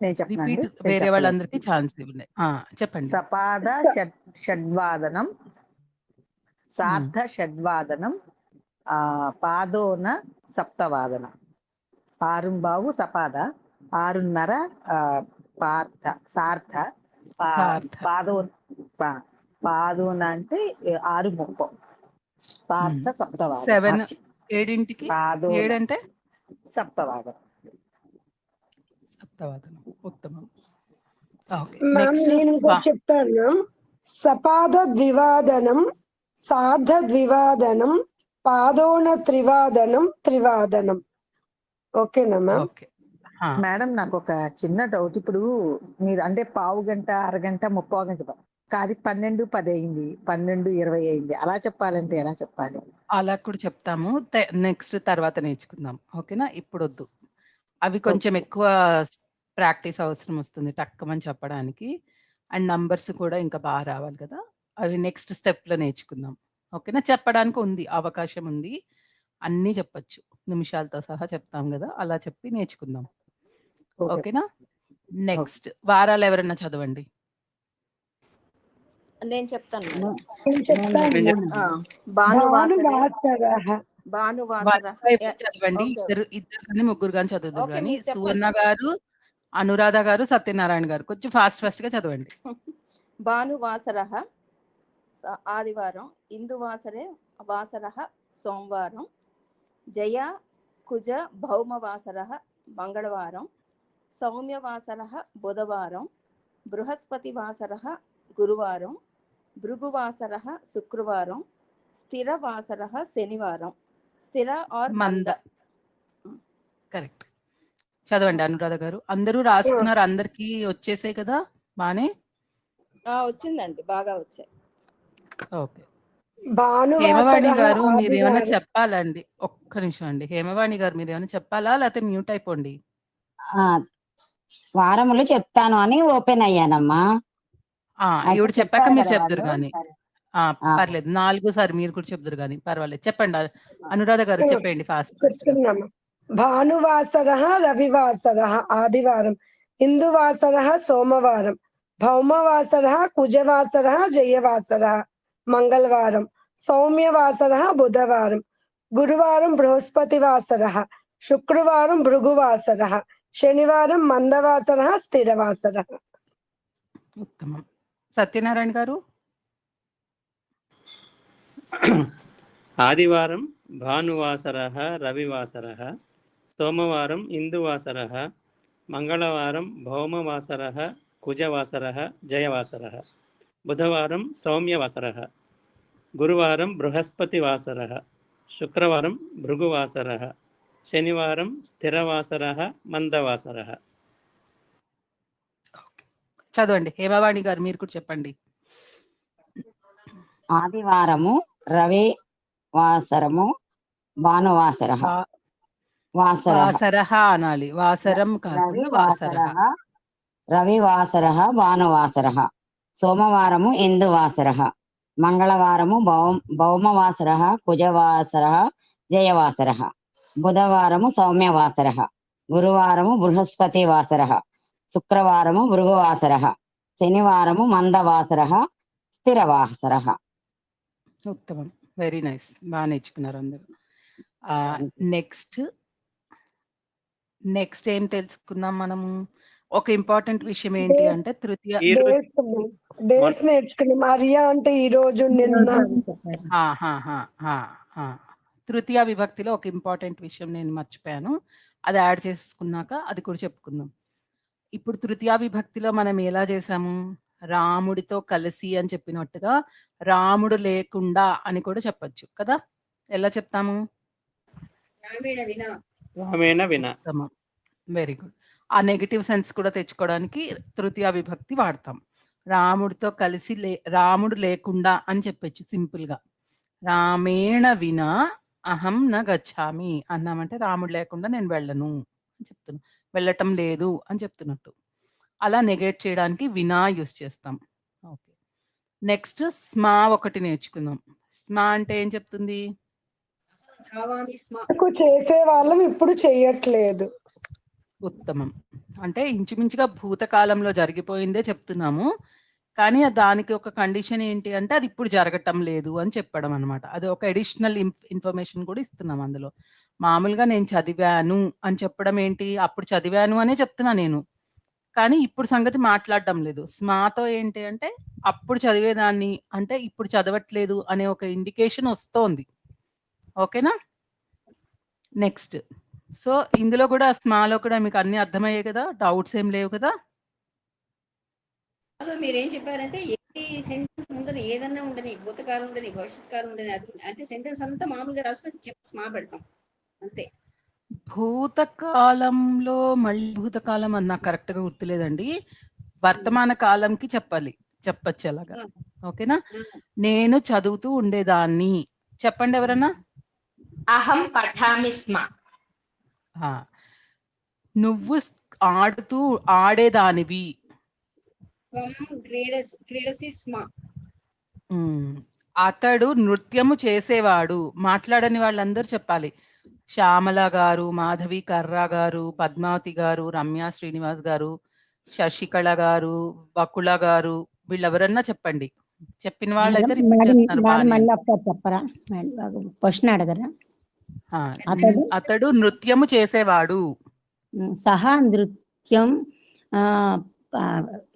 నేను చెప్తున్నా రిపీట్ వేరే వాళ్ళందరికీ ఛాన్స్ ఇవ్వండి. చెప్పండి. సపాద షడ్వాదనం, సార్ధ షడ్వాదనం, పాదోన సప్తవాదనం. 6 సపాద, 6:30 సార్థ, పాదోన అంటే 6:30 సార్థ సప్తవాదనం. 7 7ంటికి 7 అంటే సప్తవాదనం. సప్తవాదనం. ఉత్తమం. ఓకే. నేను చెప్తాను. సపాద ద్వివాదనం, సార్ధ ద్వివాదనం, పాదోన త్రివాదనం, త్రివాదనం. ఓకేనా మ్యామ్? ఓకే. మేడం నాకు ఒక చిన్న డౌట్. ఇప్పుడు మీరు అంటే పావు గంట, అరగంట, 30 గంట కాదు, 12:10 అయింది, 12:20 అయింది, అలా చెప్పాలంటే ఎలా చెప్పాలి? అలా కూడా చెప్తాము, నెక్స్ట్ తర్వాత నేర్చుకుందాం, ఓకేనా? ఇప్పుడు వద్దు, అవి కొంచెం ఎక్కువ ప్రాక్టీస్ అవసరం వస్తుంది టక్కమని చెప్పడానికి. అండ్ నంబర్స్ కూడా ఇంకా బాగా రావాలి కదా, అవి నెక్స్ట్ స్టెప్లో నేర్చుకుందాం, ఓకేనా? చెప్పడానికి ఉంది, అవకాశం ఉంది, అన్నీ చెప్పచ్చు, నిమిషాలతో సహా చెప్తాం కదా, అలా చెప్పి నేర్చుకుందాం, ఓకేనా? నెక్స్ట్ వారాలు ఎవరన్నా చదవండి. నేను చెప్తాను. చదవండి, ఇద్దరు కానీ ముగ్గురు కానీ చదువుతారు కానీ. సువర్ణ గారు, అనురాధ గారు, సత్యనారాయణ గారు కొంచెం ఫాస్ట్ గా చదవండి. భానువాసరః ఆదివారం, ఇందువాసరే వాసరః సోమవారం, జయ కుజ భౌమవాసరః మంగళవారం, సౌమ్యవాసరః బుధవారం, బృహస్పతివాసరః గురువారం, భృగువాసరః శుక్రవారం, స్థిరవాసరః శనివారం. స్థిర ఆర్ మంద. కరెక్ట్. చదవండి అనురాధ గారు. అందరూ రాసుకున్నారు, అందరికి వచ్చేసాయి కదా బానే? వచ్చిందండి, బాగా వచ్చాయి. ఓకే. హేమవాణి గారు మీరు ఏమైనా చెప్పాలండి? ఒక్క నిమిషం అండి. హేమవాణి గారు మీరు ఏమైనా చెప్పాలా, లేకపోతే మ్యూట్ అయిపోండి? వారములు చెప్తాను అని ఓపెన్ అయ్యానమ్మా. ఇవిడ చెప్పాక మీరు చెప్తారు కానీ పర్లేదు. 4 మీరు కూడా చెప్తారు కానీ పర్వాలేదు. చెప్పండి అనురాధ గారు, చెప్పండి ఫాస్ట్. భానువాసరః రవివాసరః ఆదివారం, ఇందువాసరः సోమవారం, భౌమవాసరः కుజవాసరः జయవాసరः మంగళవారం, సౌమ్యవాసరः బుధవారం, గురువారం బృహస్పతివాసరः, శుక్రవారం భృగువాసరः, శనివారం మందవాసరः స్థిరవాసరः. ఉత్తమం. సత్యనారాయణ గారు? ఆదివారం భానువాసరः రవివాసరः, సోమవారం ఇందువాసరः, మంగళవారం భౌమవాసరः కుజవాసరः జయవాసరः, బుధవారం సౌమ్యవాసరः, గురువారం బృహస్పతివాసరः, శుక్రవారం భృగువాసరः, శనివారం స్థిరవాసరः మందవాసరः. చదవండి. హేమవాణి గారు మీరు కూడా చెప్పండి. ఆదివారము రవి వాసరము భానువాసరః వాసరః అనాలి, వాసరం కాకుండా వాసరః. రవివాసరః భానువాసరః, సోమవారము ఇందువాసరః, మంగళవారము భౌమవాసరః కుజవాసరః జయవాసరః, బుధవారము సౌమ్యవాసరః, గురువారము బృహస్పతివాసరః, శుక్రవారము భృగువాసరః, శనివారము మందవాసరః స్థిరవాసరః. ఉత్తమం. Very nice. బాగా నేర్చుకున్నారు అందరూ. నెక్స్ట్ ఏం తెలుసుకున్నాం మనము? ఒక ఇంపార్టెంట్ విషయం ఏంటి అంటే తృతీయ డేస్ నేర్చుకున్నాం. ఆర్య అంటే ఈ రోజు నిన్న. తృతీయ విభక్తిలో ఒక ఇంపార్టెంట్ విషయం నేను మర్చిపోయాను, అది యాడ్ చేసుకున్నాక అది కూడా చెప్పుకుందాం. ఇప్పుడు తృతీయ విభక్తిలో మనం ఎలా చేసాము? రాముడితో కలిసి అని చెప్పినట్టుగా రాముడు లేకుండా అని కూడా చెప్పొచ్చు కదా. ఎలా చెప్తాము? రామేణ వినా. Very good. ఆ నెగటివ్ సెన్స్ కూడా తెచ్చుకోవడానికి తృతీయ విభక్తి వాడతాం. రాముడితో కలిసి రాముడు లేకుండా అని చెప్పొచ్చు సింపుల్ గా. రామేణ వినా అహం న గచ్చామి అన్నామంటే రాముడు లేకుండా నేను వెళ్ళను అని చెప్తున్నా, వెళ్ళటం లేదు అని చెప్తున్నట్టు. అలా నెగేట్ చేయడానికి వినా యూస్ చేస్తాం. ఓకే. నెక్స్ట్ స్మా ఒకటి నేర్చుకుందాం. స్మా అంటే ఏం చెప్తుంది? చేసే వాళ్ళం ఇప్పుడు చెయ్యట్లేదు. ఉత్తమం. అంటే ఇంచుమించుగా భూతకాలంలో జరిగిపోయిందే చెప్తున్నాము, కానీ దానికి ఒక కండిషన్ ఏంటి అంటే అది ఇప్పుడు జరగటం లేదు అని చెప్పడం అనమాట. అది ఒక అడిషనల్ ఇన్ఫర్మేషన్ కూడా ఇస్తున్నాం అందులో. మామూలుగా నేను చదివాను అని చెప్పడం ఏంటి, అప్పుడు చదివాను అనే చెప్తున్నా నేను, కానీ ఇప్పుడు సంగతి మాట్లాడడం లేదు. స్మాతో ఏంటి అంటే అప్పుడు చదివేదాన్ని అంటే ఇప్పుడు చదవట్లేదు అనే ఒక ఇండికేషన్ వస్తోంది. ఓకేనా? నెక్స్ట్. సో ఇందులో కూడా స్మాలో కూడా మీకు అన్ని అర్థమయ్యాయి కదా, డౌట్స్ ఏం లేవు కదా? మీరేం చెప్పారంటే ఏ సెంటెన్స్ ముందర ఏదన్నా ఉండని, భూతకాలం ఉండని, భవిష్యత్ కాలం ఉండని, అంటే సెంటెన్స్ అంతా మామూలుగా రాసుకొని స్మా పెడతాం అంతే. భూతకాలంలో మళ్ళీ భూతకాలం అన్న కరెక్ట్ గా గుర్తులేదండి. వర్తమాన కాలంకి చెప్పచ్చు అలాగా. ఓకేనా? నేను చదువుతూ ఉండేదాన్ని చెప్పండి ఎవరన్నా. అహం పఠామి స్మ. నువ్వు ఆడేదానివి. క్రీడసి స్మ. అతడు నృత్యము చేసేవాడు. మాట్లాడని వాళ్ళందరూ చెప్పాలి. శ్యామల గారు, మాధవి కర్రా గారు, పద్మావతి గారు, రమ్య శ్రీనివాస్ గారు, శశికళ గారు, బకుళ గారు, వీళ్ళెవరన్నా చెప్పండి. చెప్పిన వాళ్ళైతే రిపీట్ చేస్తున్నారు. చెప్పరా? క్వశ్చన్ అడగరా? అతడు నృత్యము చేసేవాడు. సహా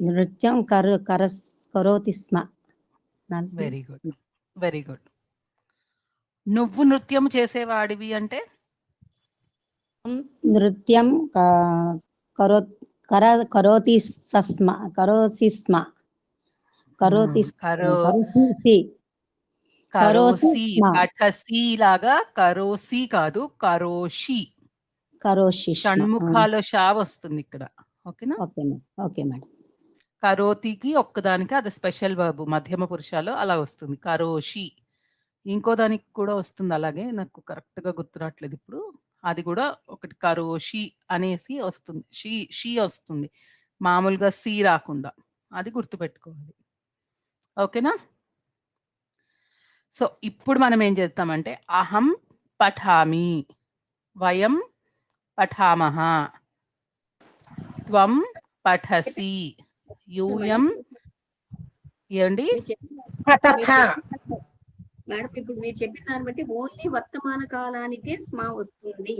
నృత్యం కరోతి స్మ. Very good, very good. నువ్వు నృత్యం చేసేవాడివి అంటే నృత్యం కరోతి స్మ. కరోసి స్మ. కరోసి లాగా కరోసి కాదు, కరోషి. షణ్ముఖాలో షా వస్తుంది ఇక్కడ. ఓకేనా? Okay madam. కరోతికి ఒక్కదానికి అది స్పెషల్ వర్బ్, మధ్యమ పురుషాలు అలా వస్తుంది కరోషి. ఇంకో దానికి కూడా వస్తుంది అలాగే, నాకు కరెక్ట్ గా గుర్తురాట్లేదు ఇప్పుడు. అది కూడా ఒకటి కరోషి అనేసి వస్తుంది, షీ వస్తుంది మామూలుగా సి రాకుండా. అది గుర్తుపెట్టుకోవాలి. ఓకేనా? సో ఇప్పుడు మనం ఏం చేస్తామంటే అహం పఠామి, వయం పఠామహ, త్వం పఠసి. యూయం ఏమండి? మీరు చెప్పిన- పఠథ. మేడం ఇప్పుడు మీరు చెప్పిన దాన్ని బట్టి ఓన్లీ వర్తమాన కాలానికే స్మా వస్తుంది.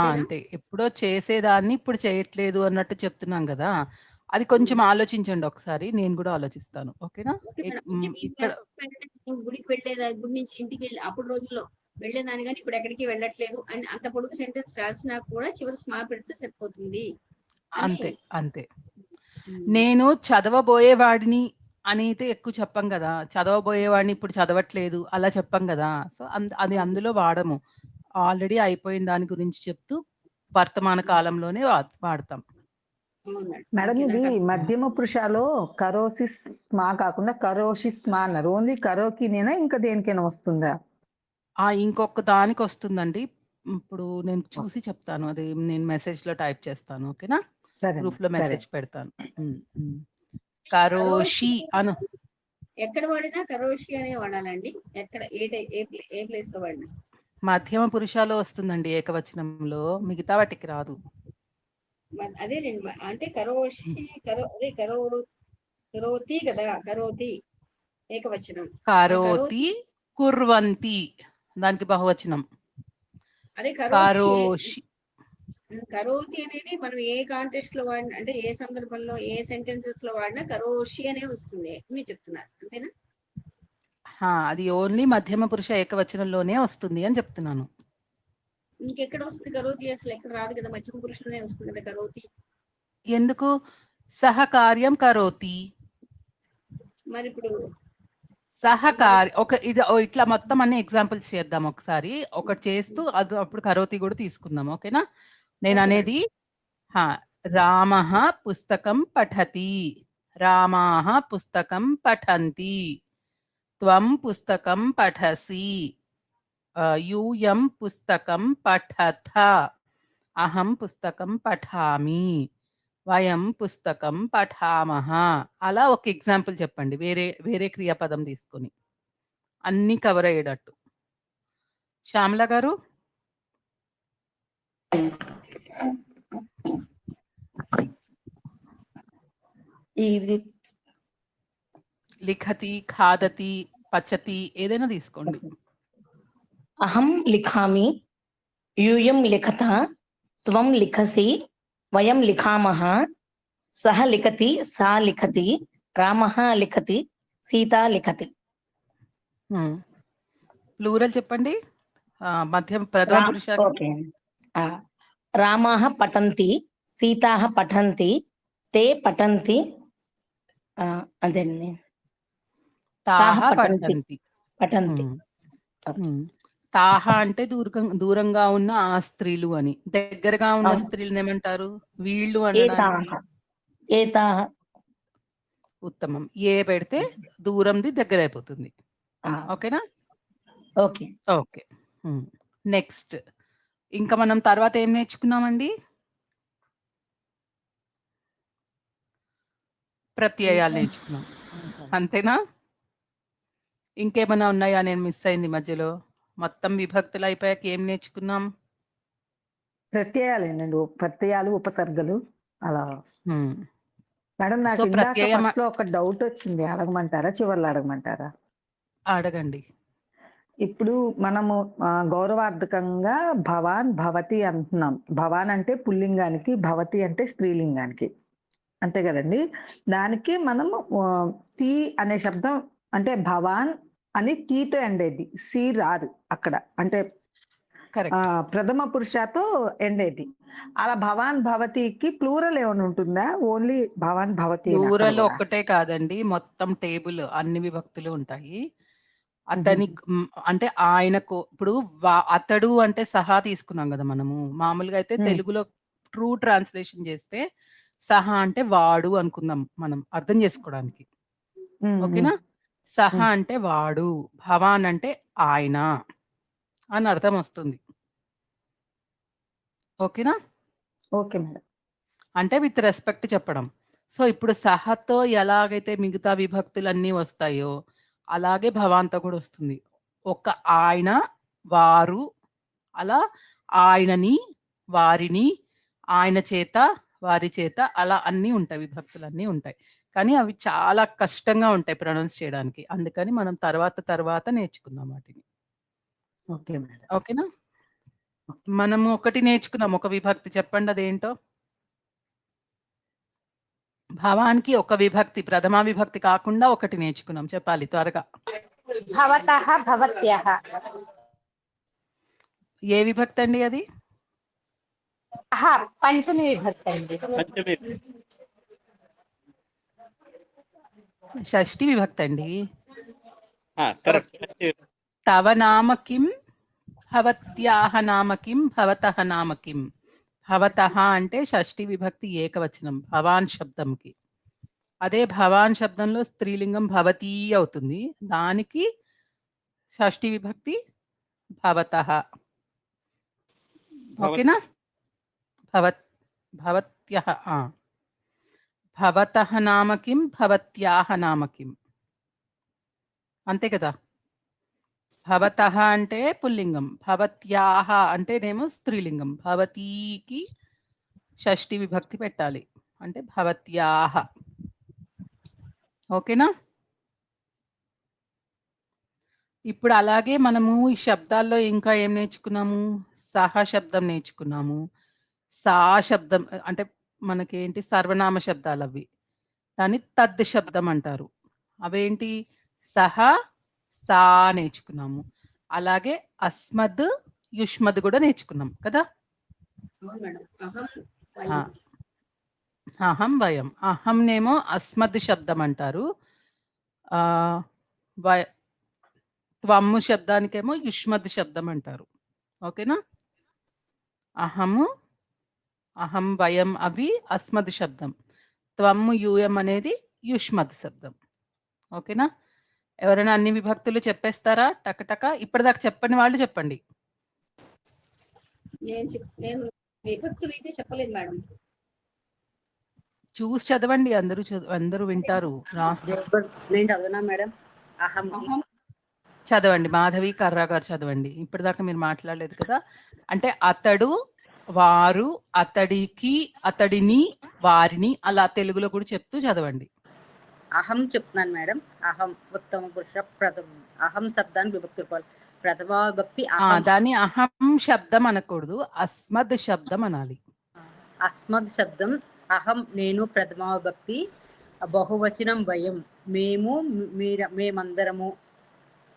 అంతే. ఎప్పుడో చేసేదాన్ని ఇప్పుడు చేయట్లేదు అన్నట్టు చెప్తున్నాం కదా! అది కొంచెం ఆలోచించండి ఒకసారి. నేను కూడా ఆలోచిస్తాను. ఓకేనా? Okay madam. అంటే మీరు ఇక్కడ గుడికి వెళ్ళేదా, గుడి నుంచి ఇంటికి వెళ్ళి అప్పుడు రోజుల్లో వెళ్ళేదాన్ని కానీ ఇప్పుడు ఎక్కడికి వెళ్ళట్లేదు అని అంత పొడుగు సెంటెన్స్ రాసినా కూడా చివరి స్మా పెడితే సరిపోతుంది అని. అంతే. అంతే. నేను చదవబోయేవాడిని అని అయితే ఎక్కువ చెప్పం కదా! చదవబోయేవాడిని ఇప్పుడు చదవట్లేదు అలా చెప్పం కదా! సో, అది అందులో వాడము. ఆల్రెడీ అయిపోయిన దాని గురించి చెప్తూ వర్తమాన కాలంలోనే వాడతాం. మేడం ఇది మధ్యమ పురుషాలో కరోసిస్ స్మా కాకుండా కరోషిస్ స్మా అన్నారు. ఓన్లీ కరోకినేనా ఇంకా దేనికైనా వస్తుందా? ఇంకొక దానికి వస్తుందండి. ఇప్పుడు నేను చూసి చెప్తాను. అది నేను మెసేజ్‌లో టైప్ చేస్తాను. ఓకేనా? సరే గ్రూప్‌లో సరే. మెసేజ్ పెడతాను. కరోషి అను. ఎక్కడ వాడినా కరోషి అనే వాడాలండి. ఎక్కడ ఏ ప్లేస్ లో వాడినా మధ్యమ పురుషాలో వస్తుందండి ఏకవచనంలో. మిగతా వాటికి రాదు. అదే నేను అంటే కరోషి అదే కరోతి కదా, కరోతి ఏకవచనం. కరోతి, కుర్వంతి దానికి బహువచనం. అదే కరోషి. కరోతి అనేది మనం ఏ కాంటెక్స్ట్ లో వాడినా, అంటే ఏ సందర్భంలో ఏ సెంటెన్సెస్ లో వాడినా కరోషి అనే వస్తుంది మీరు చెప్తున్నారు అంతేనా? అది ఓన్లీ మధ్యమ పురుష ఏకవచనంలోనే వస్తుంది అని చెప్తున్నాను. ఇంకెక్కడ వస్తుంది కరోతి? అసలు ఎక్కడ రాదు కదా, మధ్యమ పురుషులోనే వస్తుంది కదా కరోతి. ఎందుకు? సహకార్యం కరోతి. మరి ఇప్పుడు ఇట్లా మొత్తం అన్ని ఎగ్జాంపుల్స్ చేద్దాం ఒకసారి. ఒకటి చేస్తూ అది అప్పుడు కరోతి కూడా తీసుకుందాం. ఓకేనా? నేను అనేది రామః పుస్తకం పఠతి, రామాః పుస్తకం పఠంతి, త్వం పుస్తకం పఠసి, యూయం పుస్తకం పఠథ, అహం పుస్తకం పఠామి, వయం పుస్తకం పఠామః. అలా ఒక ఎగ్జాంపుల్ చెప్పండి. వేరే క్రియాపదం తీసుకొని అన్ని కవర్ అయ్యేటట్టు. శ్యామల గారు లిఖతి, ఖాదతి, పచతి ఏదైనా తీసుకోండి. అహం లిఖామి, యూయం లిఖత, త్వం లిఖసి, వయం లిఖామః, సహ లిఖతి, సా లిఖతి, రామః లిఖతి, సీతా లిఖతి. ప్లూరల్ చెప్పండి. మధ్య ప్రథమ పురుష. రామాః పఠంతి, సీతాః పఠంతి, తే పఠంతి, అదండి. తాహ పఠంతి. పఠంతి. తాహ అంటే దూరంగా ఉన్న ఆ స్త్రీలు అని. దగ్గరగా ఉన్న స్త్రీలను ఏమంటారు? వీళ్ళు అనడానికి ఏతాః. ఉత్తమం. ఏ పెడితే దూరంది దగ్గర అయిపోతుంది. ఓకేనా? ఓకే. ఓకే. నెక్స్ట్ ఇంకా మనం తర్వాత ఏం నేర్చుకున్నామండి? ప్రత్యయాలు నేర్చుకున్నాం. అంతేనా? ఇంకేమైనా ఉన్నాయా? నేను మిస్ అయింది మధ్యలో. మొత్తం విభక్తులు అయిపోయాక ఏం నేర్చుకున్నాం? ప్రత్యయాలేనండి. ప్రత్యయాలు, ఉపసర్గలు అలా. మేడం నాకు ఇందాక ప్రత్యయం ఫస్ట్ లో ఒక డౌట్ వచ్చింది. అడగమంటారా? చివర్లో అడగమంటారా? అడగండి. ఇప్పుడు మనము గౌరవార్థకంగా భవాన్, భవతి అంటున్నాం. భవాన్ అంటే పుల్లింగానికి, భవతి అంటే స్త్రీలింగానికి. అంతే కదండి? దానికి మనము టీ అనే శబ్దం అంటే భవాన్ అని టీతో ఎండ్ అయ్యేది. సి రాదు అక్కడ. అంటే ప్రథమ పురుషతో ఎండ్ అయ్యేది. అలా భవాన్ భవతికి ప్లూరల్ ఏమైనా ఉంటుందా? ఓన్లీ భవాన్ భవతి ప్లూరల్ ఒక్కటే కాదండి, మొత్తం టేబుల్ అన్ని విభక్తులు ఉంటాయి. అతని అంటే ఆయనకు ఇప్పుడు అతడు అంటే సహా తీసుకున్నాం కదా మనము. మామూలుగా అయితే తెలుగులో ట్రూ ట్రాన్స్లేషన్ చేస్తే సహా అంటే వాడు అనుకుందాం మనం అర్థం చేసుకోవడానికి. ఓకేనా? సహా అంటే వాడు, భవాన్ అంటే ఆయన అని అర్థం వస్తుంది. ఓకేనా? Okay madam. అంటే విత్ రెస్పెక్ట్ చెప్పడం. సో ఇప్పుడు సహతో ఎలాగైతే మిగతా విభక్తులన్నీ వస్తాయో అలాగే భవాన్తో కూడా వస్తుంది. ఒక ఆయన, వారు, అలా ఆయనని, వారిని, ఆయన చేత, వారి చేత అలా అన్నీ ఉంటాయి. విభక్తులన్నీ ఉంటాయి. కానీ అవి చాలా కష్టంగా ఉంటాయి ప్రొనౌన్స్ చేయడానికి. అందుకని మనం తర్వాత నేర్చుకుందాం వాటిని. Okay madam. ఓకేనా? మనము ఒకటి నేర్చుకున్నాం. ఒక విభక్తి చెప్పండి అదేంటో? భావానికి ఒక విభక్తి, ప్రథమా విభక్తి కాకుండా ఒకటి నేర్చుకున్నాం. చెప్పాలి త్వరగా. భవతః భవత్యః. ఏ విభక్తి అండి అది? పంచమి విభక్తి అండి. పంచమి. షష్ఠి విభక్తి అండి. కరెక్ట్. తవ నామ కిం, భవత్యాహ నామ కిం, భవతః నామ కిం. భవతః అంటే షష్ఠి విభక్తి ఏకవచనం భవాన్ శబ్దంకి. అదే భవాన్ శబ్దంలో స్త్రీలింగం భవతీ అవుతుంది. దానికి షష్ఠి విభక్తి భవతః. ఓకేనా? భవత్యః. భవతః నామ కిం, భవత్యాహ నామ కిం. అంతే కదా? భవతః అంటే పుల్లింగం, భవత్యాహ అంటేనేమో స్త్రీలింగం. భవతీకి షష్ఠి విభక్తి పెట్టాలి అంటే భవత్యాహ. ఓకేనా? ఇప్పుడు అలాగే మనము ఈ శబ్దాల్లో ఇంకా ఏం నేర్చుకున్నాము? సహ శబ్దం నేర్చుకున్నాము. సా శబ్దం అంటే మనకేంటి సర్వనామ శబ్దాలు అవి. దాన్ని తద్ శబ్దం అంటారు. అవేంటి? సహ, సా నేర్చుకున్నాము. అలాగే అస్మద్, యుష్మద్ కూడా నేర్చుకున్నాం కదా? అవును మేడం. అహం వయం. అహం వయం. అహంనేమో అస్మద్ శబ్దం అంటారు. త్వమ్ము శబ్దానికేమో యుష్మద్ శబ్దం అంటారు. ఓకేనా? అహము, అహం వయం అవి అస్మద్ శబ్దం. త్వమ్ము యూయం అనేది యుష్మద్ శబ్దం. ఓకేనా? ఎవరైనా అన్ని విభక్తులు చెప్పేస్తారా టకటక? ఇప్పటిదాకా చెప్పని వాళ్ళు చెప్పండి. నేను విభక్తులు అయితే చెప్పలేదు మేడం. చూసి చదవండి. అందరూ వింటారు. నేను చదవనా మేడం? అహం చదవండి. మాధవి కర్రా గారు చదవండి. ఇప్పటిదాకా మీరు మాట్లాడలేదు కదా. అంటే అతడు, వారు, అతడికి, అతడిని, వారిని అలా తెలుగులో కూడా చెప్తూ చదవండి. అహం చెప్తున్నాను మేడం. అహం ఉత్తమ పురుష ప్రథమ. అహం శబ్దాన్ని విభక్తి ప్రథమ విభక్తి. దాన్ని అహం శబ్దం అనకూడదు, అస్మద్ శబ్దం అనాలి. అస్మద్ శబ్దం. అహం నేను ప్రథమ విభక్తి. బహువచనం వయం మేము, మేమందరము,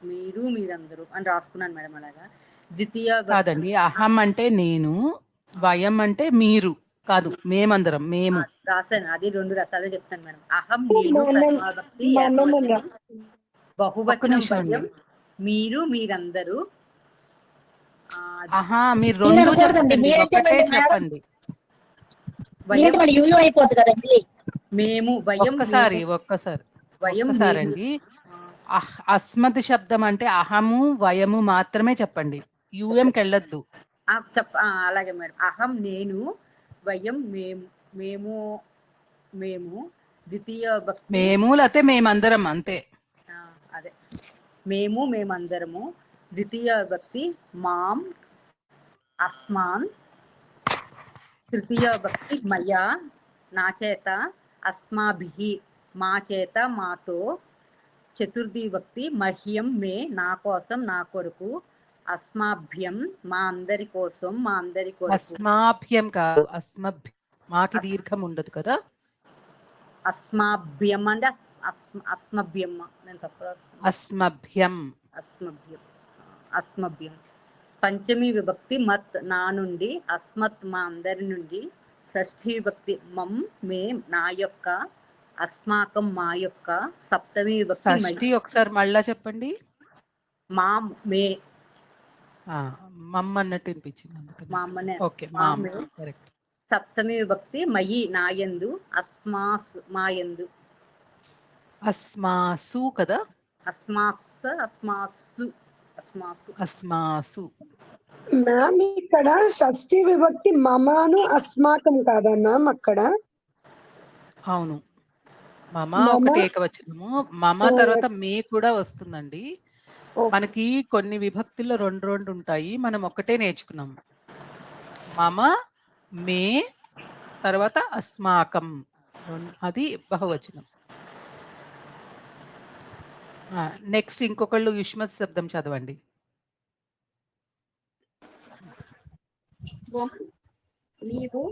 మీరు, మీరందరూ అని రాసుకున్నాను మేడం. అలాగా ద్వితీయ కాదండి, అహం అంటే నేను, వయం అంటే మీరు కాదు, మేమందరం, మేము రాశాను. అది 2 రసాలే చెప్తాను మేడం. అహం నేను ప్రథమ విభక్తి ఏకవచనం, బహువచనం వయం మీరు, మీరందరూ. మీరు రెండు చెప్పండి, ఒకటే చెప్పండి. మేము వయం. ఒక్కసారి వయం అండి. అస్మద్ శబ్దం అంటే అహము వయము మాత్రమే చెప్పండి, యూఎంకి వెళ్ళొద్దు. అలాగే మేడం. అహం నేను, వయం మేము, ద్వితీయ భక్తి మేము, లేకపోతే మేమందరం అంతే. అదే మేము, మేమందరము. ద్వితీయ భక్తి మాం, అస్మాన్. తృతీయ భక్తి మయా, నా చేత. అస్మాభిః, మా చేత, మాతో. చతుర్థి భక్తి మహ్యం, మే, నా కోసం, నా కొరకు. అస్మాభ్యం, మా అందరి కోసం, మా అందరి కొరకు. అస్మాభ్యం కాదు, అస్మభ్యం. మాకి దీర్ఘం ఉండదు కదా. అస్మాభ్యం అంటే అస్మభ్యం. నేను తప్పు రాస్తున్నాను. అస్మభ్యం. అస్మభ్యం. పంచమి విభక్తి మత్, నా నుండి. అస్మత్, మా అందరి నుండి. షష్ఠీ విభక్తి మం, మే, నా యొక్క. అస్మాకం, మా యొక్క. సప్తమి విభక్తి షష్ఠి ఒకసారి మళ్ళా చెప్పండి. మాం, మే. మమ్మ అన్నట్టు వినిపించింది. Okay, correct. సప్తమి విభక్తి మయి, నాయందు. అస్మాసు, మాయందు. అస్మాసు కదా. అస్మాసు. మ్యామ్ ఇక్కడ షష్ఠి విభక్తి మమాను అస్మాకం కాదా మ్యామ్ అక్కడ? అవును, మమ ఒకటి ఏకవచనము. మమ తర్వాత మే కూడా వస్తుందండి. మనకి కొన్ని విభక్తుల్లో 2 ఉంటాయి, మనం ఒకటే నేర్చుకున్నాం. మమ, మే, తర్వాత అస్మాకం అది బహువచనం. నెక్స్ట్ ఇంకొకళ్ళు యుష్మత్ శబ్దం చదవండి. త్వం నీవు,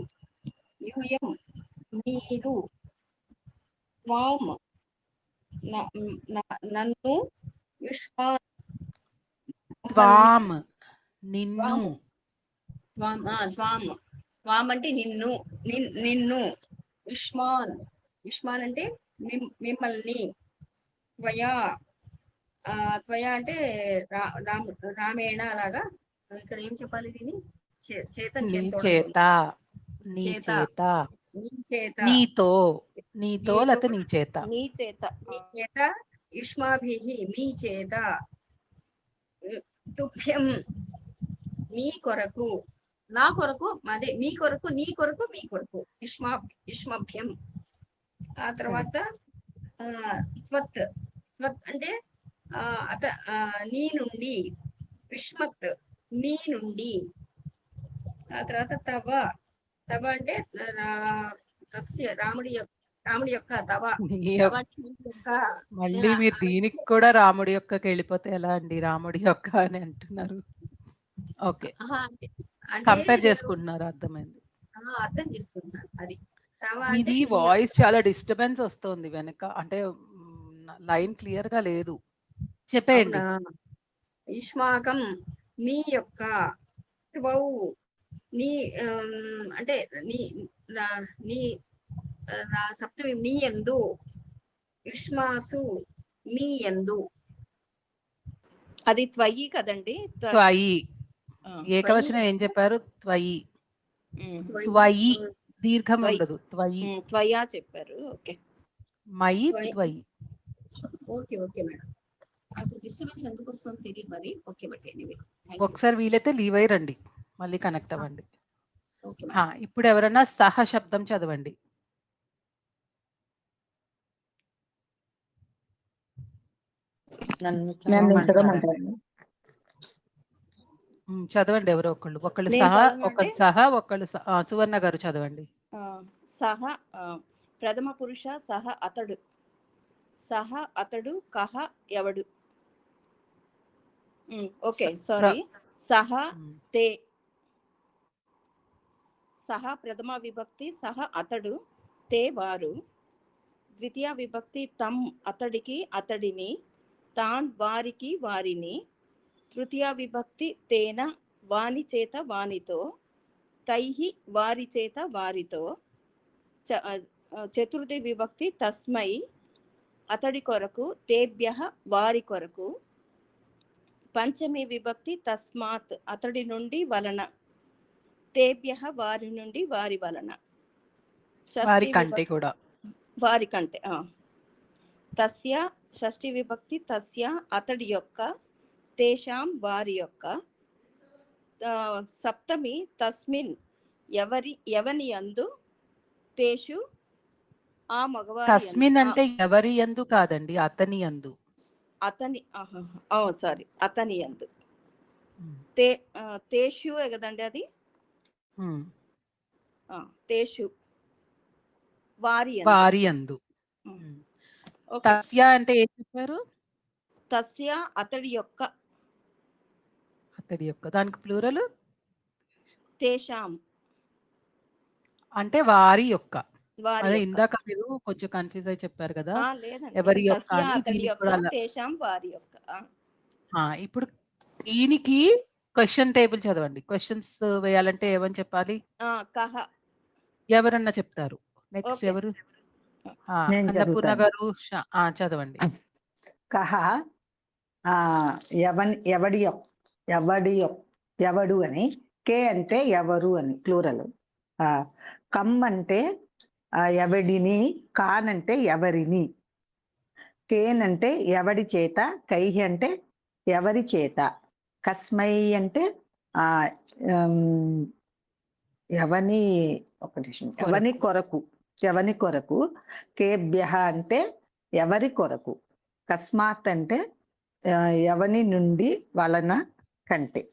యూయం మీరు, త్వాం నన్ను, యుష్మాన్ త్వాం నిన్ను, త్వాం త్వాం అంటే నిన్ను, నిన్ను, యుష్మాన్ అంటే మిమ్మల్ని, త్వయా త్వయా అంటే రామేణ అలాగా. ఇక్కడ ఏం చెప్పాలి దీన్ని? నీ చేత, నీ చేత, నీతో, నీతో లేకపోతే నీ చేత, నీ చేత మీ చేత, యుష్మాభిః మీ చేత, తుభ్యం మీ కొరకు, నా కొరకు, అదే మీ కొరకు, నీ కొరకు, మీ కొరకు, యుష్మభ్యం. ఆ తర్వాత త్వత్ అంటే నీ నుండి, యుష్మత్ మీ నుండి. ఆ తర్వాత తవ అంటే రాముడి యొక్క తవ. మళ్ళీ మీరు దీనికి కూడా రాముడి యొక్కకి వెళ్ళిపోతే ఎలా అండి? రాముడి యొక్క అని అంటున్నారు. ఓకే, కంపేర్ చేసుకుంటున్నారు, అర్థమైంది. అర్థం చేసుకుంటున్నారు. అది ఇది వాయిస్ చాలా డిస్టర్బెన్స్ వస్తుంది వెనక, అంటే లైన్ క్లియర్ గా లేదు. చెప్పేయండి. యుష్మాకం మీ యొక్క, త్వౌ నీ అంటే నీ సప్తమి నీ యందు, యుష్మాసు మీ యందు. అది త్వయి కదండి. త్వయి ఏకవచనం ఏం చెప్పారు? త్వయి. త్వయి దీర్ఘం ఉండదు. త్వయి, త్వయా చెప్పారు. ఓకే, మయి త్వయి. Okay madam. అసలు డిస్టర్బెన్స్ ఎందుకు వస్తుందో తెలియదు మరి. ఓకే బట్ ఎనీవే, ఒకసారి వీలైతే లీవ్ అయ్యి రండి, మళ్ళీ కనెక్ట్ అవ్వండి. ఇప్పుడు ఎవరైనా సహ శబ్దం చదవండి. చదవండి ఎవరో ఒకళ్ళు సహ, ఒకళ్ళు సువర్ణ గారు చదవండి. సహ ప్రథమ పురుష, సహ అతడు, సహ అతడు, కహ ఎవడు. Okay, sorry. సహ తే, సహ ప్రథమ విభక్తి, సహ అతడు, తే వారు. ద్వితీయ విభక్తి తం అతడికి అతడిని, తాన్ వారికి వారిని. తృతీయ విభక్తి తేన వాని చేత వానితో, తైహి వారి చేత వారితో. చతుర్థి విభక్తి తస్మై అతడి కొరకు, తేభ్యః వారి కొరకు. పంచమి విభక్తి తస్మాత్ అతడి నుండి వలన, తేభ్యః వారి నుండి వారి వలన. వారి కంటే కూడా, వారి కంటే. తస్య షష్ఠి విభక్తి తస్య అతడి యొక్క, తేషాం వారి యొక్క. సప్తమి తస్మిన్ ఎవని యందు, తేషు ఆ మగవారి. తస్మిన్ అంటే ఎవరి యందు కాదండి, అతని యందు. అతని, సారీ, అతని యందు. తేషు కదండి అది. తేషు వారి యందు. తస్య అంటే ఏం చెప్పారు? తస్య అతడి యొక్క, అతడి యొక్క. దానికి ప్లూరల్ తేషాం అంటే వారి యొక్క. అదే ఇందాక మీరు కొంచెం కన్ఫ్యూజ్ అయి చెప్పారు కదా, ఎవరి యొక్క అని. దీనికి కూడా తేషాం వారి యొక్క. ఇప్పుడు దీనికి క్వశ్చన్ టేబుల్ చదవండి. క్వశ్చన్స్ వేయాలంటే ఏమని చెప్పాలి? కహ. ఎవరన్నా చెప్తారు. నెక్స్ట్ ఎవరు? అన్నపూర్ణ గారు చదవండి. కహ ఎవడు అని. కే అంటే ఎవరు అని ప్లూరల్. కమ్ అంటే ఎవడిని, కాన్ అంటే ఎవరిని. కేన్ అంటే ఎవడి చేత, కైహి అంటే ఎవరి చేత. కస్మై అంటే ఎవని కొరకు, ఎవని కొరకు. కేభ్యః అంటే ఎవరి కొరకు. కస్మాత్ అంటే ఎవని నుండి, వలన, కంటే.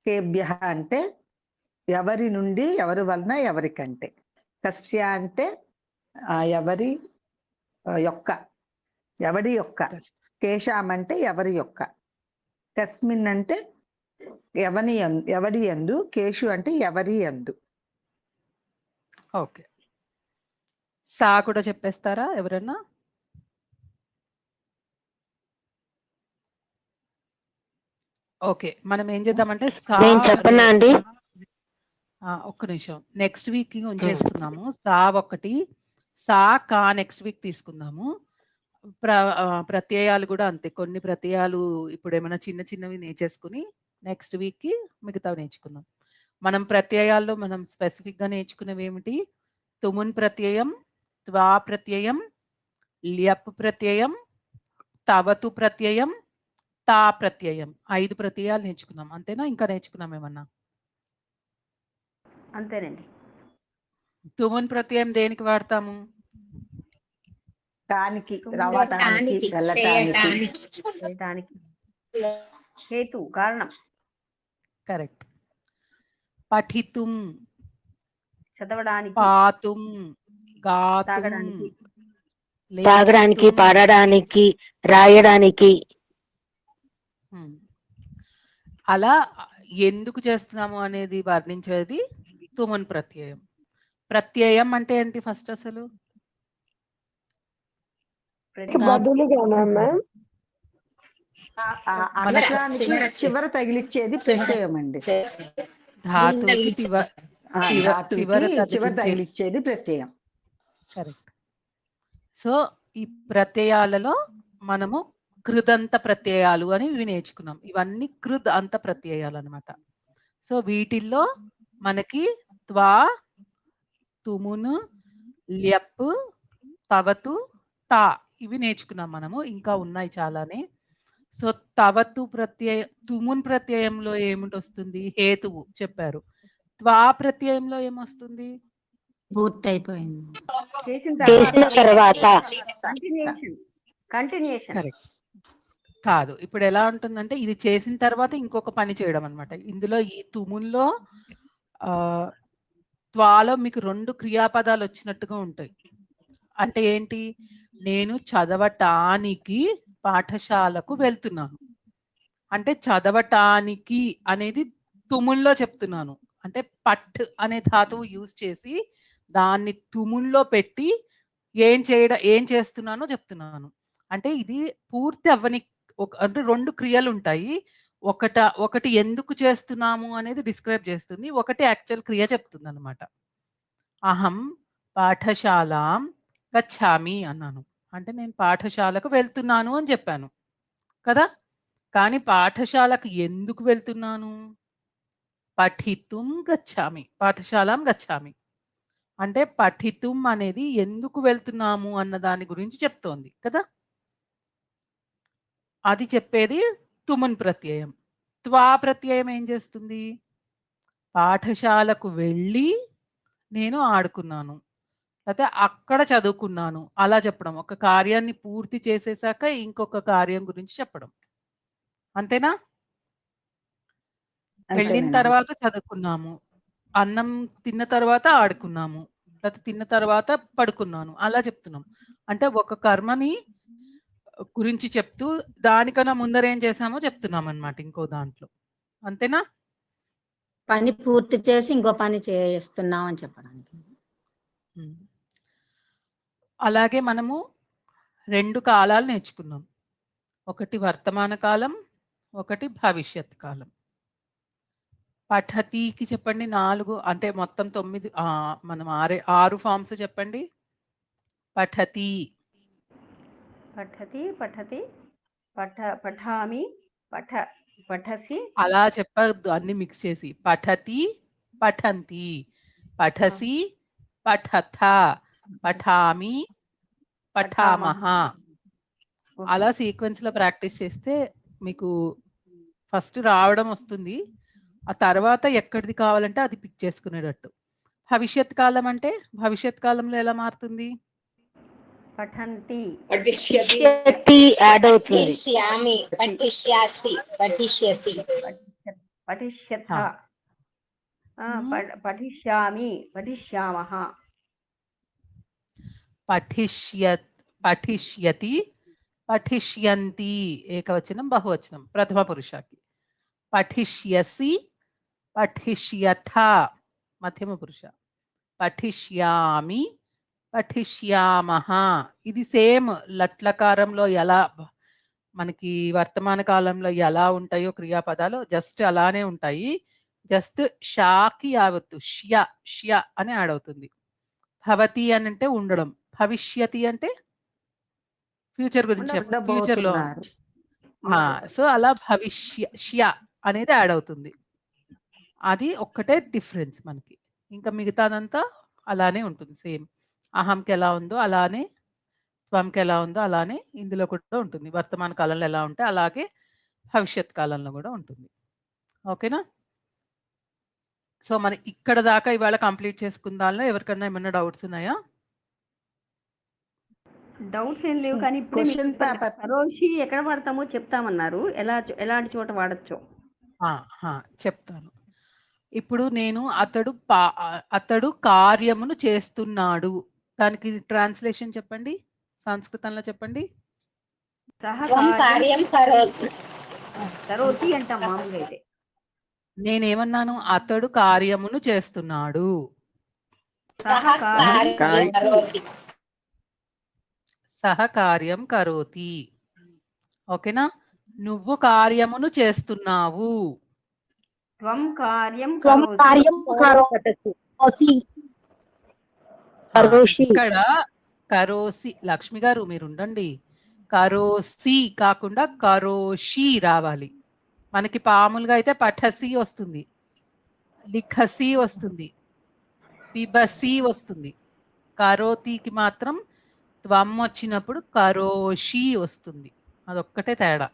కేభ్యః అంటే ఎవరి నుండి, ఎవరి వలన, ఎవరికంటే. కస్య అంటే ఎవరి యొక్క, ఎవడి యొక్క. కేశాం అంటే ఎవరి యొక్క. కస్మిన్ అంటే ఎవడి యందు. కేశు అంటే ఎవరి యందు. ఓకే. సా కూడా చెప్పేస్తారా ఎవరన్నా? ఓకే. మనం ఏం చేద్దామంటే నేను చెప్పనా అండి? ఒక్క నిమిషం. Next week ఉంచేసుకుందాము. సా ఒకటి, సా కా నెక్స్ట్ వీక్ తీసుకుందాము. ప్రత్యయాలు కూడా అంతే. కొన్ని ప్రత్యయాలు ఇప్పుడు ఏమైనా చిన్న చిన్నవి నేర్చేసుకుని నెక్స్ట్ వీక్కి మిగతావి నేర్చుకుందాం. మనం ప్రత్యయాల్లో మనం స్పెసిఫిక్గా నేర్చుకునేవి ఏమిటి? తుమున్ ప్రత్యయం, త్వా ప్రత్యయం, ల్యప్ ప్రత్యయం, తవతు ప్రత్యయం, తా ప్రత్యయం. 5 ప్రత్యయాలు నేర్చుకున్నాం. అంతేనా? ఇంకా నేర్చుకున్నాం ఏమన్నా? అంతేనండి. తుమున్ ప్రత్యయం దేనికి వాడతాము? కానికి, రవటానికి, చేయటానికి. హేతు, కారణం. కరెక్ట్. పఠితుం, చదవడానికి. పాతుం, గాతుం, తాగడానికి, పాడడానికి, రాయడానికి. అలా ఎందుకు చేస్తున్నాము అనేది వర్ణించేది తుమన్ ప్రత్యయం. ప్రత్యయం అంటే ఏంటి ఫస్ట్ అసలు? బదులుగానా మ్యామ్? అనటానికి చివర తగిలిచ్చేది ప్రత్యయం అండి. ధాతువుకి చివర తగిలిచ్చేది ప్రత్యయం. కరెక్ట్. సో ఈ ప్రత్యయాలలో మనము కృదంత ప్రత్యయాలు అని ఇవి నేర్చుకున్నాం. ఇవన్నీ కృద్ అంత ప్రత్యయాలు అనమాట. సో వీటిల్లో మనకి త్వా, తుమును, ల్యప్, తవతు, తా ఇవి నేర్చుకున్నాం మనము. ఇంకా ఉన్నాయి చాలానే. సో తవతు ప్రత్యయ, తుమున్ ప్రత్యయంలో ఏమిటి వస్తుంది? హేతువు చెప్పారు. త్వా ప్రత్యయంలో ఏమొస్తుంది? పూర్తయిపోయింది. చేసిన తర్వాత. కంటిన్యూషన్. కరెక్ట్. కాదు, ఇప్పుడు ఎలా ఉంటుందంటే ఇది చేసిన తర్వాత ఇంకొక పని చేయడం అనమాట. ఇందులో ఈ తుముల్లో త్వాలో మీకు 2 క్రియాపదాలు వచ్చినట్టుగా ఉంటాయి. అంటే ఏంటి? నేను చదవటానికి పాఠశాలకు వెళ్తున్నాను అంటే చదవటానికి అనేది తుముల్లో చెప్తున్నాను. అంటే పట్ అనే ధాతువు యూజ్ చేసి దాన్ని తుముల్లో పెట్టి ఏం చేస్తున్నానో చెప్తున్నాను. అంటే ఇది పూర్తి అవ్వని అంటే 2 క్రియలు ఉంటాయి. ఒకటి ఎందుకు చేస్తున్నాము అనేది డిస్క్రైబ్ చేస్తుంది, ఒకటి యాక్చువల్ క్రియ చెప్తుంది అనమాట. అహం పాఠశాలాం గచ్చామి అన్నాను అంటే నేను పాఠశాలకు వెళ్తున్నాను అని చెప్పాను కదా. కానీ పాఠశాలకు ఎందుకు వెళ్తున్నాను? పఠితుం గచ్చామి, పాఠశాలాం గచ్చామి అంటే పఠితుం అనేది ఎందుకు వెళ్తున్నాము అన్న దాని గురించి చెప్తోంది కదా. అది చెప్పేది తుమున్ ప్రత్యయం. త్వా ప్రత్యయం ఏం చేస్తుంది? పాఠశాలకు వెళ్ళి నేను ఆడుకున్నాను అయితే అక్కడ చదువుకున్నాను అలా చెప్పడం. ఒక కార్యాన్ని పూర్తి చేసేసాక ఇంకొక కార్యం గురించి చెప్పడం. అంతేనా? వెళ్ళిన తర్వాత చదువుకున్నాము, అన్నం తిన్న తర్వాత ఆడుకున్నాము, లేకపోతే తిన్న తర్వాత పడుకున్నాను అలా చెప్తున్నాం. అంటే ఒక కర్మని గురించి చెప్తూ దానికన్నా ముందర ఏం చేసామో చెప్తున్నాం అన్నమాట ఇంకో దాంట్లో. అంతేనా? పని పూర్తి చేసి ఇంకో పని చేస్తున్నాం అని చెప్పడానికి. అలాగే మనము 2 కాలాలు నేర్చుకున్నాం. ఒకటి వర్తమాన కాలం, ఒకటి భవిష్యత్ కాలం. పఠతికి చెప్పండి 4 అంటే మొత్తం 9 మనం 6 ఫార్మ్స్ చెప్పండి. పఠతి, పఠతి, పఠతి, పఠామి, పఠసి. అలా చెప్పద్దు, అన్ని మిక్స్ చేసి. పఠతి, పఠంతి, పఠసి, పఠథ, పఠామి, పఠామహ. అలా సీక్వెన్స్ లో ప్రాక్టీస్ చేస్తే మీకు ఫస్ట్ రావడం వస్తుంది. ఆ తర్వాత ఎక్కడిది కావాలంటే అది పిక్ చేసుకునేటట్టు. భవిష్యత్ కాలం అంటే భవిష్యత్ కాలంలో ఎలా మారుతుంది? పఠంతి, యాడ్ అవుతుంది. పఠిష్యత, పఠిష్యామి పఠిష్యామః పఠిష్యతి పఠిష్యంతి ఏకవచనం బహువచనం ప్రథమ పురుషాకి. పఠిష్యసి పఠిష్యథ మధ్యమ పురుష. పఠిష్యామి పఠిష్యామః. ఇది సేమ్ లట్లకారంలో ఎలా మనకి వర్తమాన కాలంలో ఎలా ఉంటాయో క్రియాపదాలు జస్ట్ అలానే ఉంటాయి. జస్ట్ షాకి యావత్తు ష్య అని యాడ్ అవుతుంది. భవతి అని అంటే ఉండడం, భవిష్యతి అంటే ఫ్యూచర్ గురించి ఫ్యూచర్ లో. సో అలా ష్య అనేది యాడ్ అవుతుంది. అది ఒక్కటే డిఫరెన్స్ మనకి. ఇంకా మిగతాదంతా అలానే ఉంటుంది సేమ్. అహంకి ఎలా ఉందో అలానే, త్వంకి ఎలా ఉందో అలానే ఇందులో కూడా ఉంటుంది. వర్తమాన కాలంలో ఎలా ఉంటే అలాగే భవిష్యత్ కాలంలో కూడా ఉంటుంది. ఓకేనా? సో మరి ఇక్కడ దాకా ఇవాళ కంప్లీట్ చేసుకుందాంలో ఎవరికన్నా ఏమైనా డౌట్స్ ఉన్నాయా? డౌట్స్ ఏం లేవు, కానీ ఇప్పుడే క్వశ్చన్ పేపర్ కరోషి ఎక్కడ వాడతామో చెప్తామన్నారు. ఎలాంటి చోట వాడచ్చో చెప్తాను. ఇప్పుడు నేను అతడు కార్యమును చేస్తున్నాడు, దానికి ట్రాన్స్లేషన్ చెప్పండి, సంస్కృతంలో చెప్పండి. కరోతి అంటాం మామూలుగా అయితే. నేనేమన్నాను? అతడు కార్యమును చేస్తున్నాడు. సహకార్యం కరోతి. ఓకేనా? నువ్వు కార్యమును చేస్తున్నావు. త్వం కార్యం ఇక్కడ కరోసి. లక్ష్మి గారు మీరు ఉండండి. కరోసి కాకుండా కరోషి రావాలి. మనకి మామూలుగా అయితే పఠసి వస్తుంది, లిఖసి వస్తుంది, పిబసి వస్తుంది. కరోతికి మాత్రం త్వం వచ్చినప్పుడు కరోషి వస్తుంది. అదొక్కటే తేడా,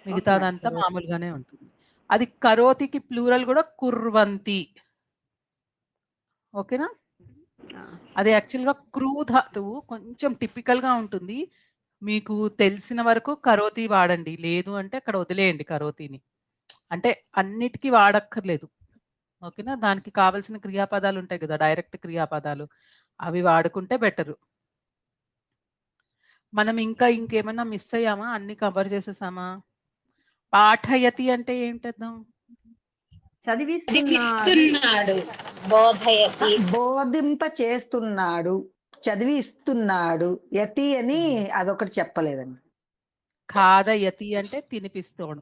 మిగతాదంతా మామూలుగానే ఉంటుంది. అది కరోతికి ప్లూరల్ కూడా కుర్వంతి. ఓకేనా? అది యాక్చువల్గా క్రూ ధాతువు, కొంచెం టిపికల్ గా ఉంటుంది. మీకు తెలిసిన వరకు కరోతి వాడండి, లేదు అంటే అక్కడ వదిలేయండి కరోతిని. అంటే అన్నిటికీ వాడక్కర్లేదు. ఓకేనా? దానికి కావలసిన క్రియాపదాలు ఉంటాయి కదా, డైరెక్ట్ క్రియాపదాలు, అవి వాడుకుంటే బెటరు. మనం ఇంకేమైనా మిస్ అయ్యామా? అన్ని కవర్ చేసేసామా? పాఠయతి అంటే ఏంటద్దాం? చదివిస్తున్నాడు, బోధింప చేస్తున్నాడు, చదివిస్తున్నాడు. యతి అని అదొకటి చెప్పలేదండి. ఖాదయతి అంటే తినిపిస్తాడు,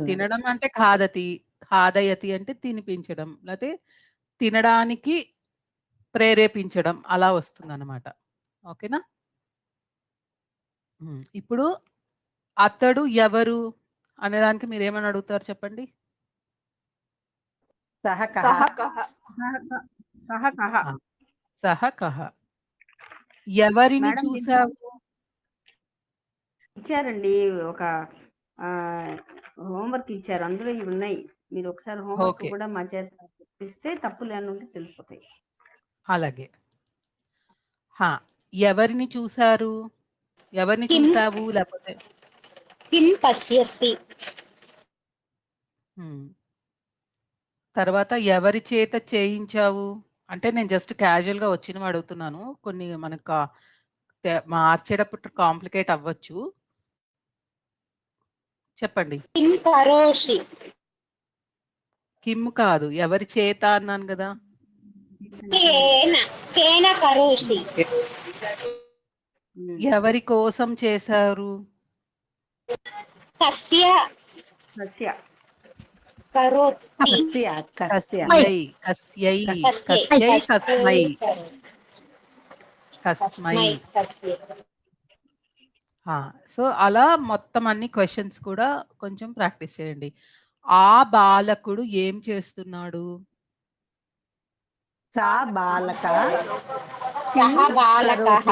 తినడం అంటే ఖాదతి. ఖాదయతి అంటే తినిపించడం, లేకపోతే తినడానికి ప్రేరేపించడం, అలా వస్తుంది అన్నమాట. ఓకేనా? ఇప్పుడు అతడు ఎవరు అనేదానికి మీరు ఏమని అడుగుతారు చెప్పండి? సహ కహ. ఎవరిని చూసావు? ఇచ్చారండి, ఒక హోంవర్క్ ఇచ్చారు, అందులో ఇవి ఉన్నాయి. మీరు ఒకసారి హోంవర్క్ కూడా మా చేత ఇస్తే తప్పులు ఏమైనా ఉంటే తెలిసిపోతాయి. అలాగే. ఎవరిని చూసారు? ఎవరిని చూసావు? లేకపోతే కిం పశ్యసి. తర్వాత ఎవరి చేత చేయించావు అంటే నేను జస్ట్ క్యాజువల్ గా వచ్చినవి అడుగుతున్నాను. కొన్ని మనకు మార్చేటప్పుడు కాంప్లికేట్ అవ్వచ్చు. చెప్పండి. కిం కరోషి. కిమ్ కాదు, ఎవరి చేత అన్నాను కదా. కేన కరోషి. ఎవరి కోసం చేశారు? కస్య కరోతి. కస్మై. సో అలా మొత్తం అన్ని క్వశ్చన్స్ కూడా కొంచెం ప్రాక్టీస్ చేయండి. ఆ బాలకుడు ఏం చేస్తున్నాడు? సా బాలక సహ బాలకః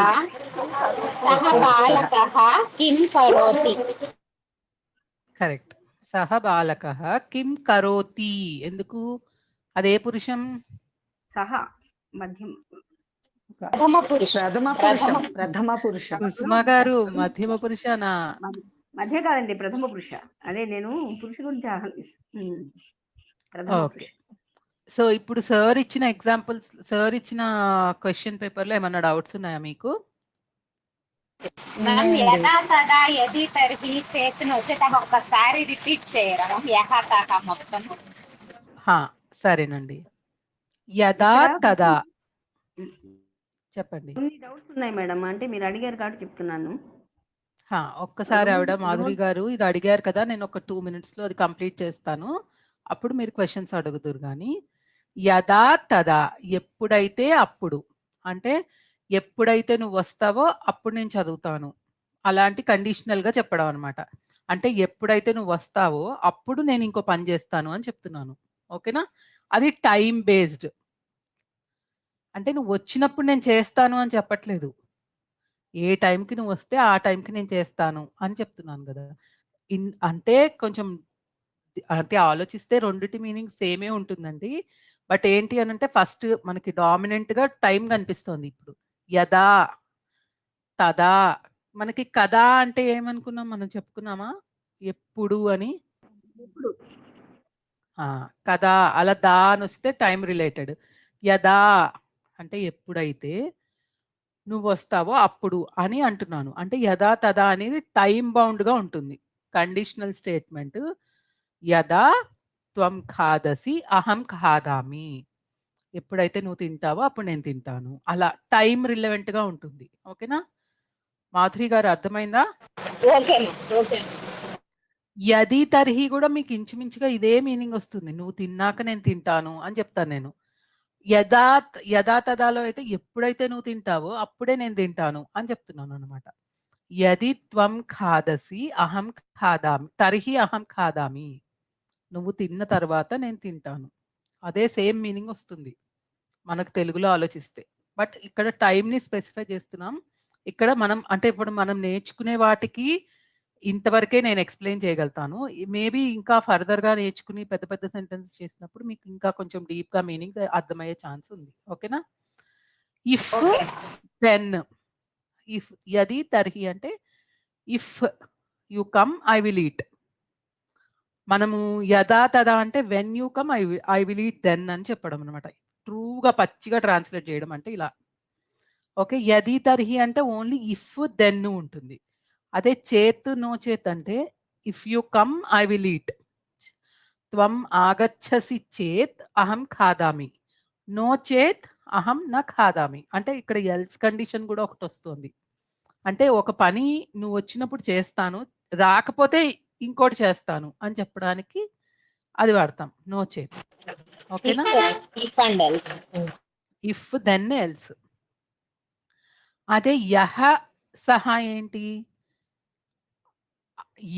కిం కరోతి. కరెక్ట్. సహ బాలకః కిం కరోతి. ఎందుకు? అదే పురుషం. సహ మధ్యం ప్రథమ పురుషం. కుసుమ గారు మధ్యమ పురుషనా? మధ్య కాదండి, ప్రథమ పురుష. అదే నేను పురుష గురించి ఓకే. సో ఇప్పుడు సార్ ఇచ్చిన ఎగ్జాంపుల్స్, సార్ ఇచ్చిన క్వెషన్ పేపర్లో ఏమన్నా డౌట్స్ ఉన్నాయా మీకు? మ్యామ్ యథా సదా యది తర్హి చేతును వచ్చేట ఒక్కసారి రిపీట్ చేయరా మ్యామ్ యహా సహా మొత్తం? సరేనండి. యదా తదా చెప్పండి. కొన్ని డౌట్స్ ఉన్నాయి మేడం, అంటే మీరు అడిగారు కాబట్టి చెప్తున్నాను. ఒక్కసారి ఆవిడ మాధురి గారు ఇది అడిగారు కదా, నేను ఒక 2 మినిట్స్లో అది కంప్లీట్ చేస్తాను, అప్పుడు మీరు క్వశ్చన్స్ అడుగుదురు. కానీ యదా తదా ఎప్పుడైతే అప్పుడు, అంటే ఎప్పుడైతే నువ్వు వస్తావో అప్పుడు నేను చదువుతాను, అలాంటి కండిషనల్గా చెప్పడం అనమాట. అంటే ఎప్పుడైతే నువ్వు వస్తావో అప్పుడు నేను ఇంకో పని చేస్తాను అని చెప్తున్నాను. ఓకేనా? అది టైం బేస్డ్. అంటే నువ్వు వచ్చినప్పుడు నేను చేస్తాను అని చెప్పట్లేదు, ఏ టైంకి నువ్వు వస్తే ఆ టైంకి నేను చేస్తాను అని చెప్తున్నాను కదా. అంటే కొంచెం అంటే ఆలోచిస్తే రెండిటి మీనింగ్ సేమే ఉంటుందండి. బట్ ఏంటి అని అంటే ఫస్ట్ మనకి డామినెంట్గా టైం కనిపిస్తుంది. ఇప్పుడు యదా తదా, మనకి కదా అంటే ఏమనుకున్నాం, మనం చెప్పుకున్నామా ఎప్పుడు అని? కదా అలా దా అని వస్తే టైం రిలేటెడ్. యదా అంటే ఎప్పుడైతే నువ్వు వస్తావో అప్పుడు అని అంటున్నాను. అంటే యదా తదా అనేది టైం బౌండ్గా ఉంటుంది, కండిషనల్ స్టేట్మెంట్. యదా త్వం ఖాదసి అహం ఖాదామి, ఎప్పుడైతే నువ్వు తింటావో అప్పుడు నేను తింటాను, అలా టైం రిలవెంట్గా ఉంటుంది. ఓకేనా మాధురి గారు, అర్థమైందా? యది తర్హి కూడా మీకు ఇంచుమించుగా ఇదే మీనింగ్ వస్తుంది, నువ్వు తిన్నాక నేను తింటాను అని చెప్తాను నేను. యదా తదాలో అయితే ఎప్పుడైతే నువ్వు తింటావో అప్పుడే నేను తింటాను అని చెప్తున్నాను అనమాట. యది త్వం ఖాదసి అహం ఖాదామి తర్హి అహం ఖాదామి, నువ్వు తిన్న తర్వాత నేను తింటాను, అదే సేమ్ మీనింగ్ వస్తుంది మనకు తెలుగులో ఆలోచిస్తే. బట్ ఇక్కడ టైంని స్పెసిఫై చేస్తున్నాం. ఇక్కడ మనం అంటే ఇప్పుడు మనం నేర్చుకునే వాటికి ఇంతవరకే నేను ఎక్స్ప్లెయిన్ చేయగలుగుతాను. మేబీ ఇంకా ఫర్దర్గా నేర్చుకుని పెద్ద పెద్ద సెంటెన్సెస్ చేసినప్పుడు మీకు ఇంకా కొంచెం డీప్గా మీనింగ్ అర్థమయ్యే ఛాన్స్ ఉంది. ఓకేనా? ఇఫ్ దెన్, ఇఫ్ యది తర్హి అంటే if you come I will eat. మనము యదా తదా అంటే when you come I will eat then అని చెప్పడం అనమాట. ట్రూగా పచ్చిగా ట్రాన్స్లేట్ చేయడం అంటే ఇలా. ఓకే, యది తర్హి అంటే ఓన్లీ ఇఫ్ దెన్ ఉంటుంది. అదే చేత్ నో చేత్ అంటే if you come I will eat, త్వం ఆగచ్చసి చేత్ అహం ఖాదామి, నో చేత్ అహం న ఖాదామి. అంటే ఇక్కడ ఎల్స్ కండిషన్ కూడా ఒకటి వస్తుంది. అంటే ఒక పని నువ్వు వచ్చినప్పుడు చేస్తాను, రాకపోతే ఇంకోటి చేస్తాను అని చెప్పడానికి అది వాడతాం, నో చేత్. ఓకేనా? If then else. అదే యహ సహా ఏంటి,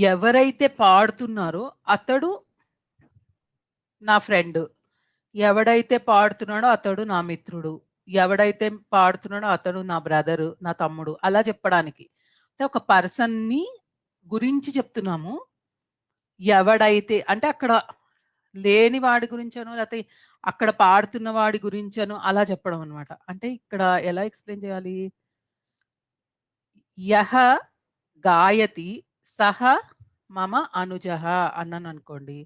ఎవరైతే పాడుతున్నారో అతడు నా ఫ్రెండ్, ఎవడైతే పాడుతున్నాడో అతడు నా మిత్రుడు, ఎవడైతే పాడుతున్నాడో అతడు నా బ్రదరు, నా తమ్ముడు, అలా చెప్పడానికి. అంటే ఒక పర్సన్ని గురించి చెప్తున్నాము. ఎవడైతే అంటే అక్కడ లేని వాడి గురించనో లేకపోతే అక్కడ పాడుతున్న వాడి గురించనో అలా చెప్పడం అనమాట. అంటే ఇక్కడ ఎలా ఎక్స్ప్లెయిన్ చేయాలి, యహ గాయతి సహ మమ అనుజః అన్నాను అనుకోండి,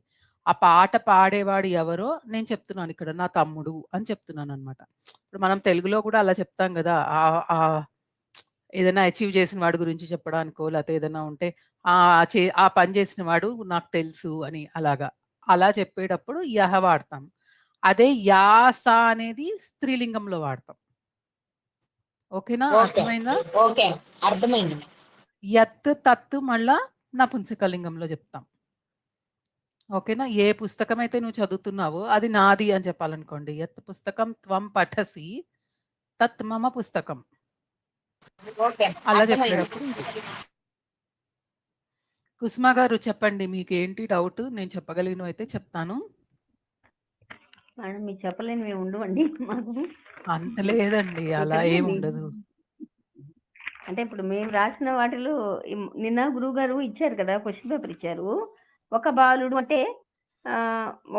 ఆ పాట పాడేవాడు ఎవరో నేను చెప్తున్నాను ఇక్కడ నా తమ్ముడు అని చెప్తున్నాను అనమాట. ఇప్పుడు మనం తెలుగులో కూడా అలా చెప్తాం కదా, ఏదైనా అచీవ్ చేసిన వాడి గురించి చెప్పడానికో లేకపోతే ఏదైనా ఉంటే ఆ పని చేసిన వాడు నాకు తెలుసు అని అలాగా, అలా చెప్పేటప్పుడు యహ వాడతాం. అదే యాస అనేది స్త్రీలింగంలో వాడతాం. ఓకేనా? అర్థమైందా? ఓకే, అర్థమైంది. యత్ తత్తు మళ్ళా నపుంసకలింగంలో చెప్తాం. ఓకేనా? ఏ పుస్తకం అయితే నువ్వు చదువుతున్నావో అది నాది అని చెప్పాలనుకోండి, యత్ పుస్తకం త్వం పఠసి తత్ మమ పుస్తకం, అలా చెప్పేటప్పుడు ఇది. కుసుమ గారు చెప్పండి, మీకు ఏంటి డౌట్? నేను చెప్పగలిగిన అయితే చెప్తాను. మేడం మీరు చెప్పలేనివి ఉండవండి మాకు. అంత లేదండి, అలా ఏమి ఉండదు. అంటే ఇప్పుడు మేము రాసిన వాటిలో నిన్న గురువు గారు ఇచ్చారు కదా, క్వశ్చన్ పేపర్ ఇచ్చారు. ఒక బాలుడు అంటే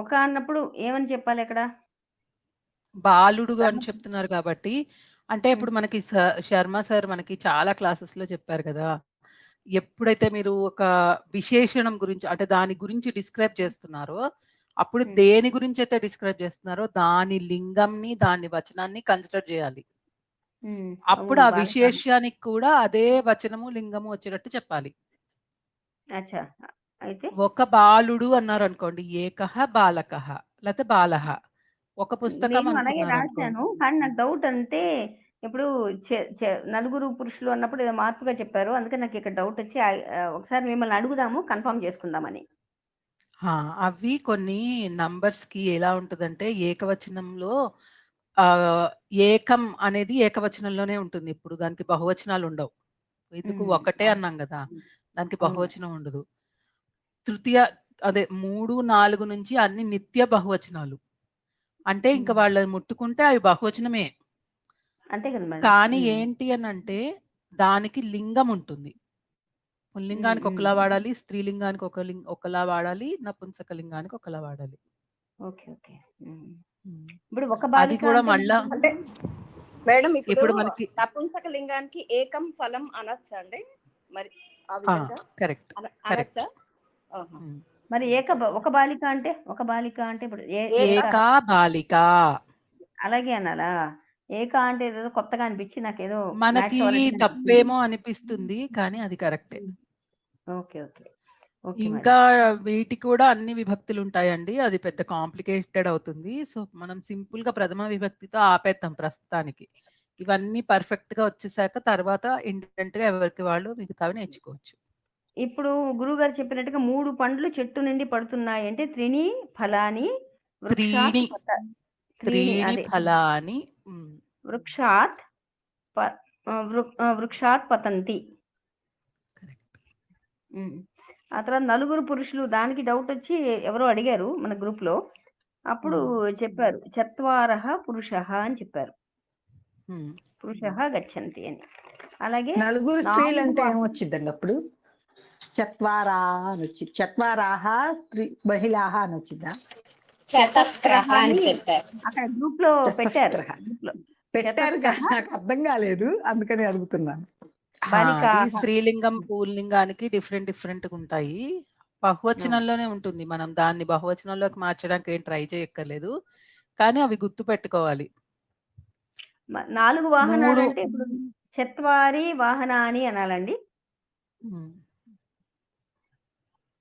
ఒక అన్నప్పుడు ఏమని చెప్పాలి అక్కడ? బాలుడు అని చెప్తున్నారు కాబట్టి, అంటే ఇప్పుడు మనకి శర్మ సార్ మనకి చాలా క్లాసెస్లో చెప్పారు కదా, ఎప్పుడైతే మీరు ఒక విశేషణం గురించి అంటే దాని గురించి డిస్క్రైబ్ చేస్తున్నారో అప్పుడు దేని గురించి అయితే డిస్క్రైబ్ చేస్తున్నారో దాని లింగంని, దాని వచనాన్ని కన్సిడర్ చేయాలి. అప్పుడు ఆ విశేష్యానికి కూడా అదే వచనము, లింగము వచ్చేటట్టు చెప్పాలి. అచ్చా. అయితే ఒక బాలుడు అన్నారనుకోండి, ఏకః బాలకః లేకపోతే బాలః. ఒక పుస్తకం నేను అలాగే అనుకున్నారనుకోండి. రాశాను. కానీ నాకు డౌట్ అంటే ఇప్పుడు నలుగురు పురుషులు అన్నప్పుడు ఏదో మార్పుగా చెప్పారు. అందుకని నాకు ఇక్కడ డౌట్ వచ్చి ఒకసారి మిమ్మల్ని అడుగుదాము, కన్ఫర్మ్ చేసుకుందామని. అవి కొన్ని నంబర్స్‌కి ఎలా ఉంటదంటే ఏకవచనంలో ఆహ్, ఏకం అనేది ఏకవచనంలోనే ఉంటుంది. ఇప్పుడు దానికి బహువచనాలు ఉండవు. ఎందుకు ఒకటే అన్నాం గదా! దానికి బహువచనం ఉండదు. తృతీయ అదే 3, 4 నుంచి అన్ని నిత్య బహువచనాలు. అంటే ఇంక వాళ్ళని ముట్టుకుంటే అవి బహువచనమే. అంతే కదా మేడం. కానీ ఏంటి అనంటే దానికి లింగం ఉంటుంది. పుల్లింగానికి ఒకలా వాడాలి, స్త్రీలింగానికి ఒకలా వాడాలి, నపుంసకలింగానికి ఒకలా వాడాలి. ఓకే. ఓకే. ఇప్పుడు ఒక అది బాలిక కూడా అంటే మళ్ళా అంటే మేడం ఇప్పుడు ఇప్పుడు మనకి నపుంసక లింగానికి ఏకం ఫలం అనొచ్చా అండి? మరి ఆ విధంగా కరెక్ట్. కరెక్ట్. అనొచ్చా? ఆహా. మరి ఒక బాలిక అంటే ఇప్పుడు ఏకా బాలిక. అలాగే అనాలా? ఏక అంటే ఏదో కొత్తగా అనిపించి నాకేదో మనకి తప్పేమో అనిపిస్తుంది కానీ అది కరెక్టే. ఓకే. ఓకే. ఓకే ఇంకా మేడం. వీటికి కూడా అన్ని విభక్తులు ఉంటాయండి. అది పెద్ద కాంప్లికేటెడ్ అవుతుంది. సో, మనం సింపుల్‌గా ప్రథమ విభక్తితో ఆపేద్దాం ప్రస్తుతానికి. ఇవన్నీ పర్ఫెక్ట్‌గా వచ్చేసాక తర్వాత ఇండిపెండెంట్‌గా ఎవరికి వాళ్ళు మిగతావి నేర్చుకోవచ్చు. ఇప్పుడు గురువుగారు చెప్పినట్టుగా 3 పండ్లు చెట్టు నుండి పడుతున్నాయి అంటే త్రిణి ఫలాని వృక్షాత్ త్రీణి ఫలాని వృక్షాత్ వృక్షాత్ పతంతి. ఆ తర్వాత నలుగురు పురుషులు, దానికి డౌట్ వచ్చి ఎవరో అడిగారు మన గ్రూప్ లో. అప్పుడు చెప్పారు చత్వారః పురుషః అని చెప్పారు. పురుషః గచ్చంతి అని. అలాగే నలుగురు స్త్రీలు అంటే ఏమొచ్చిందండి అప్పుడు? చత్వారా అని వచ్చింది. చత్వారాహ స్త్రీ మహిళాహ అని వచ్చిందా? చతస్రః అని చెప్పారు. అక్కడ గ్రూప్ లో పెట్టారు. పెట్టారు కానీ నాకు అర్థం కాలేదు, అందుకని అడుగుతున్నాను. అది స్త్రీలింగం పుల్లింగానికి డిఫరెంట్ ఉంటాయి. బహువచనంలోనే ఉంటుంది. మనం దాన్ని బహువచనంలోకి మార్చడానికి ఏం ట్రై చేయక్కర్లేదు. కానీ అవి గుర్తు పెట్టుకోవాలి. 4 వాహనాలు అంటే ఇప్పుడు చత్వారి వాహనాని అనాలండి.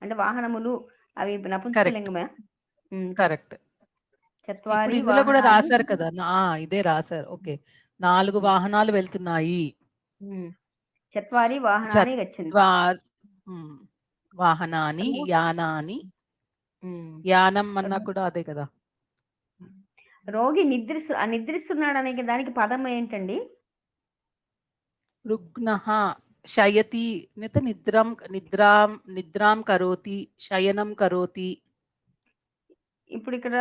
అంటే వాహనములు అవి నపుంసకలింగమే. కరెక్ట్. చత్వారి ఇందులో కూడా రాశారు కదా. ఇదే రాశారు. ఓకే. 4 వాహనాలు వెళ్తున్నాయి. చత్వారి వాహనాని గచ్చంతి. వాహనాని, యానాని. యానం అన్నా కూడా అదే కదా. రోగి నిద్రిస్తున్నాడు అనే దానికి పదం ఏంటండి? రుగ్నః శయతి నిద్రాం కరోతి, శయనం కరోతి. ఇప్పుడు ఇక్కడ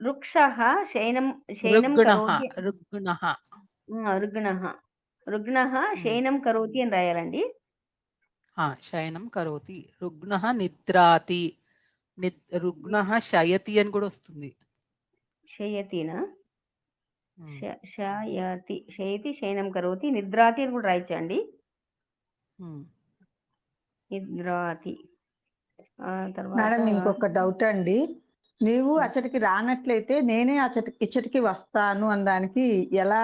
వృక్షః శయనం కరోతి. రుగ్నః శయనం కరోతి అని రాయాలండి. శయనం కరోతి. రుగ్నః నిద్రాతి. రుగ్నః శయతి అని కూడా వస్తుంది. శయతినా? శయతి శయనం కరోతి. నిద్రాతి అని కూడా రాయచ్చండి. నిద్రాతి. మేడం ఇంకొక డౌట్ అండి. నీవు అచ్చటికి రానట్లయితే నేనే ఇచ్చటికి వస్తాను అనడానికి ఎలా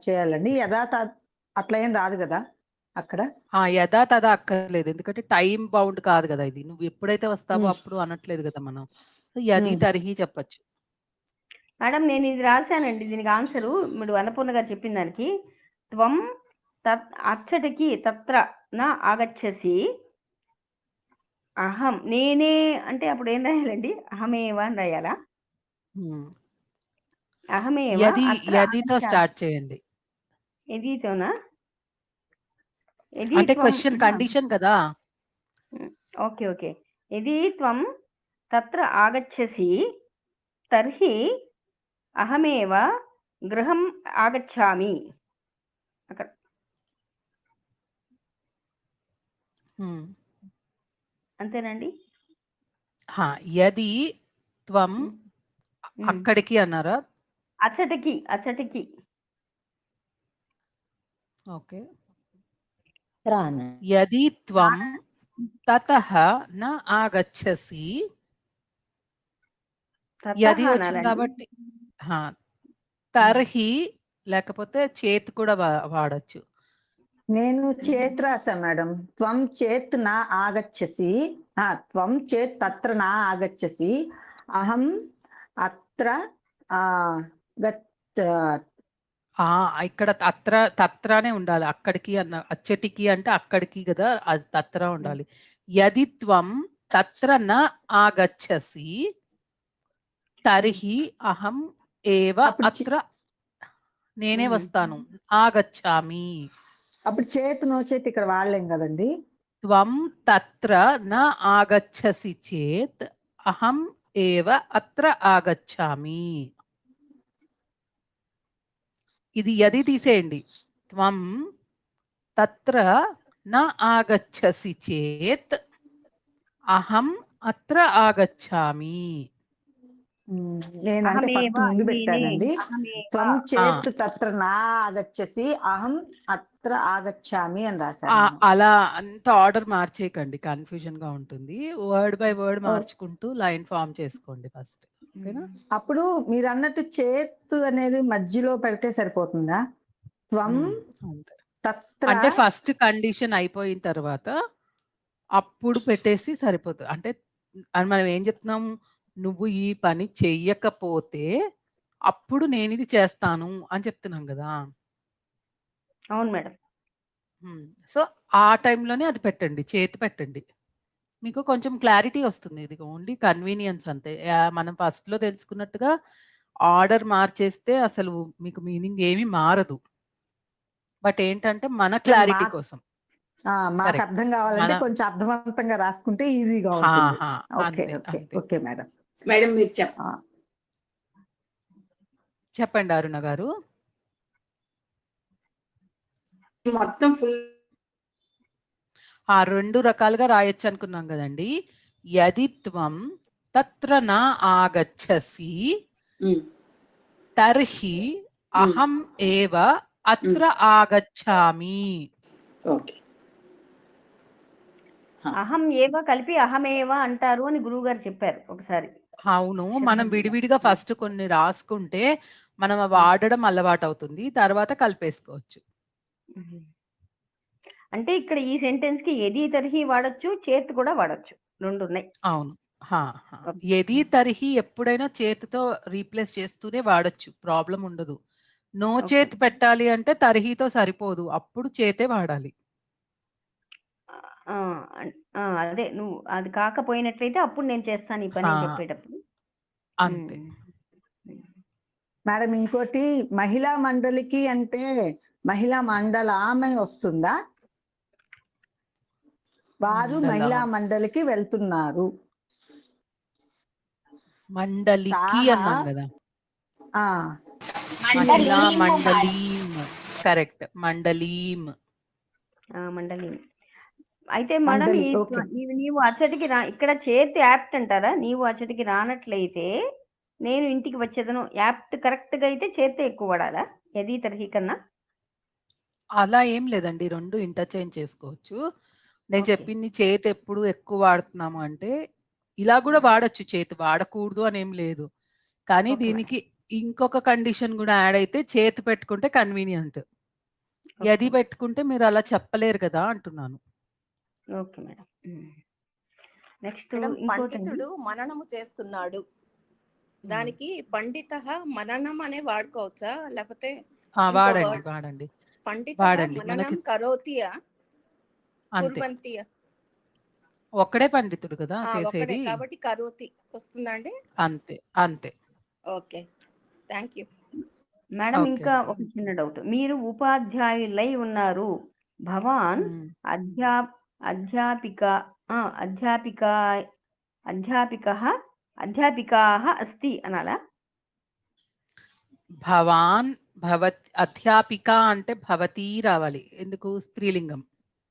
చేయాలండి? అట్లా ఏం రాదు కదా అక్కడ? యథా తదా అక్కర్లేదు. ఎందుకంటే టైం బౌండ్ కాదు కదా ఇది. నువ్వు ఎప్పుడైతే వస్తావో అప్పుడు అనట్లేదు కదా మనం. యది తర్హి చెప్పచ్చు. మేడం నేను ఇది రాశానండి. దీనికి ఆన్సరు మీరు అన్నపూర్ణ గారు చెప్పిన దానికి. త్వం అచ్చటికి తత్ర నా ఆగచ్చసి. అహం నేనే అంటే అప్పుడు ఏం రాయాలండి? అహమేవ అని రాయాలా? అహమేవ యదితో స్టార్ట్ చేయండి. యదితోనా? అంటే క్వశ్చన్ కండిషన్ కదా. ఓకే. ఓకే. యది త్వం తత్ర ఆగచ్చసి తర్హి అహమేవ గృహం ఆగచ్చామి. అక్కడ అంతేనండి. యది త్వం అక్కడికి అన్నారా? అచ్చటికి. ఓకే. యది త్వం తతః న ఆగచ్చసి యది వచ్చింది కాబట్టి తర్హి లేకపోతే చేత్ కూడా వాడచ్చు. నేను చేత్ రాసా మేడం. త్వం చేత్ నా ఆగచ్చసి, త్వం చేత్ తత్ర నా ఆగచ్చసి, అహం అత్ర ఇక్కడ తత్రానే ఉండాలి. అక్కడికి అన్న అచ్చటికి అంటే అక్కడికి కదా, అది తత్ర ఉండాలి. యది త్వం తత్ర న ఆగచ్చసి తర్హి అహం ఏవ అత్ర నేనే వస్తాను, ఆగచ్చామి. అప్పుడు చేత్ నో చేత్ ఇక్కడ వాడలేం కదండి. త్వం తత్ర న ఆగచ్చసి చేత్ అహం ఏవ అత్ర ఆగచ్చామి. ఇది యది తీసేయండి. త్వం తత్ర న ఆగచ్చసి చేత్ అహం అత్ర ఆగచ్చామి. నేనంటే ఫస్ట్ ముందు పెట్టానండి. త్వం చేత్ తత్ర నా ఆగచ్చసి అహం అత్ర ఆగచ్చామి అని రాశాను. అలా అంత ఆర్డర్ మార్చేయకండి, కన్ఫ్యూజన్ గా ఉంటుంది. వర్డ్ బై వర్డ్ మార్చుకుంటూ లైన్ ఫామ్ చేసుకోండి ఫస్ట్. ఓకేనా? అప్పుడు మీరు అన్నట్టు చేత్ అనేది మధ్యలో పెడితే సరిపోతుందా? త్వం తత్ర అంటే ఫస్ట్ కండిషన్ అయిపోయిన తర్వాత అప్పుడు పెట్టేసి సరిపోతుంది. అంటే మనం ఏం చెప్తున్నాం, నువ్వు ఈ పని చెయ్యకపోతే అప్పుడు నేను ఇది చేస్తాను అని చెప్తున్నాం కదా. అవును మేడం. సో ఆ టైంలోనే అది పెట్టండి, చేతి పెట్టండి. మీకు కొంచెం క్లారిటీ వస్తుంది. ఇది ఓన్లీ కన్వీనియన్స్ అంతే. మనం ఫస్ట్లో తెలుసుకున్నట్టుగా ఆర్డర్ మార్చేస్తే అసలు మీకు మీనింగ్ ఏమీ మారదు. బట్ ఏంటంటే మన క్లారిటీ కోసం, మాకు అర్థం కావాలంటే కొంచెం అర్థవంతంగా రాసుకుంటే ఈజీగా ఉంటుంది. Okay okay okay madam. Madam మీరు చెప్పండి అరుణ గారు. మొత్తం ఫుల్ రెండు రకాలుగా రాయొచ్చు అనుకున్నాం కదండి. యది త్వం తత్ర నా ఆగచ్చసి తర్హి అహం ఏవ అత్ర ఆగచ్చామి. ఓకే. అహం ఏవ కలిపి అహమేవ అంటారు అని గురువు గారు చెప్పారు ఒకసారి. అవును, మనం విడివిడిగా ఫస్ట్ కొన్ని రాసుకుంటే మనం వాడడం అలవాటు అవుతుంది, తర్వాత కలిపేసుకోవచ్చు. అంటే ఇక్కడ ఈ సెంటెన్స్ కి యది తర్హి వాడచ్చు, చేత్ కూడా వాడచ్చు, రెండు ఉన్నాయి. అవును, యది తర్హి ఎప్పుడైనా చేతితో రీప్లేస్ చేస్తూనే వాడచ్చు, ప్రాబ్లం ఉండదు. నో చేత్ పెట్టాలి అంటే తర్హితో సరిపోదు, అప్పుడు చేతే వాడాలి. అదే నువ్వు అది కాకపోయినట్లయితే అప్పుడు నేను చేస్తాను ఈ పని అని చెప్పేటప్పుడు అంతే. మేడం ఇంకోటి, మహిళా మండలికి అంటే మహిళా మండల ఆమె వస్తుందా? వారు మహిళా మండలికి వెళ్తున్నారు. మండలికి అన్నాం కదా. మండలీం. కరెక్ట్, మండలీం. మండలీం. అయితే మనం నీవు అచ్చటికి ఇక్కడ చేతి యాప్ట్ అంటారా? నీవు అచ్చటికి రానట్లయితే నేను ఇంటికి వచ్చేదను యాప్ట్ కరెక్ట్ గా అయితే చేతి ఎక్కువ వాడాలా యది తర్హి కన్నా? అలా ఏం లేదండి, రెండు ఇంటర్చేంజ్ చేసుకోవచ్చు. నేను చెప్పింది చేతి ఎప్పుడు ఎక్కువ వాడుతున్నాము అంటే ఇలా కూడా వాడచ్చు, చేతి వాడకూడదు అని ఏం లేదు. కానీ దీనికి ఇంకొక కండిషన్ కూడా యాడ్ అయితే చేతి పెట్టుకుంటే కన్వీనియంట్, యది పెట్టుకుంటే మీరు అలా చెప్పలేరు కదా అంటున్నాను. Okay madam. నెక్స్ట్ పండితుడు మననము చేస్తున్నాడు, దానికి పండిత మననం అనే వాడుకోవచ్చా? లేకపోతే వాడండి వాడండి పండిత వాడండి. మననం కరోతియా కుర్వంతియా? ఒక్కడే పండితుడు కదా చేసేది, కాబట్టి కరోతి వస్తుందండి. అంతే అంతే. Okay, thank you madam. ఇంకా ఒక చిన్న డౌట్, మీరు ఉపాధ్యాయులై ఉన్నారు, భవాన్ అధ్యాపికాః అస్తి అనాలా? భవాన్ అధ్యాపిక అంటే భవతి రావాలి, ఎందుకు స్త్రీలింగం.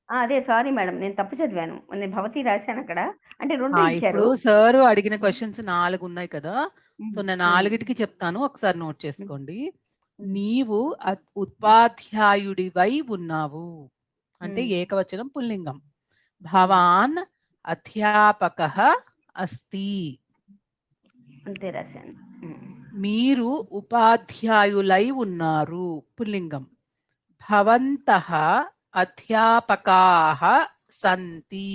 అదే సారీ మేడం, నేను తప్పు చదివాను, నేను భవతి రాశాను అక్కడ. అంటే రెండు ఇచ్చారు. ఇప్పుడు సార్ అడిగిన క్వశ్చన్స్ 4 ఉన్నాయి కదా, సో నేను 4టికి చెప్తాను, ఒకసారి నోట్ చేసుకోండి. నీవు ఉపాధ్యాయుడివై ఉన్నావు అంటే ఏకవచనం పుల్లింగం. భవాన్ అధ్యాపకః అస్తి. అంతే రాశాను. మీరు ఉపాధ్యాయులై ఉన్నారు పుల్లింగం. భవంతః అధ్యాపకాః సంతి.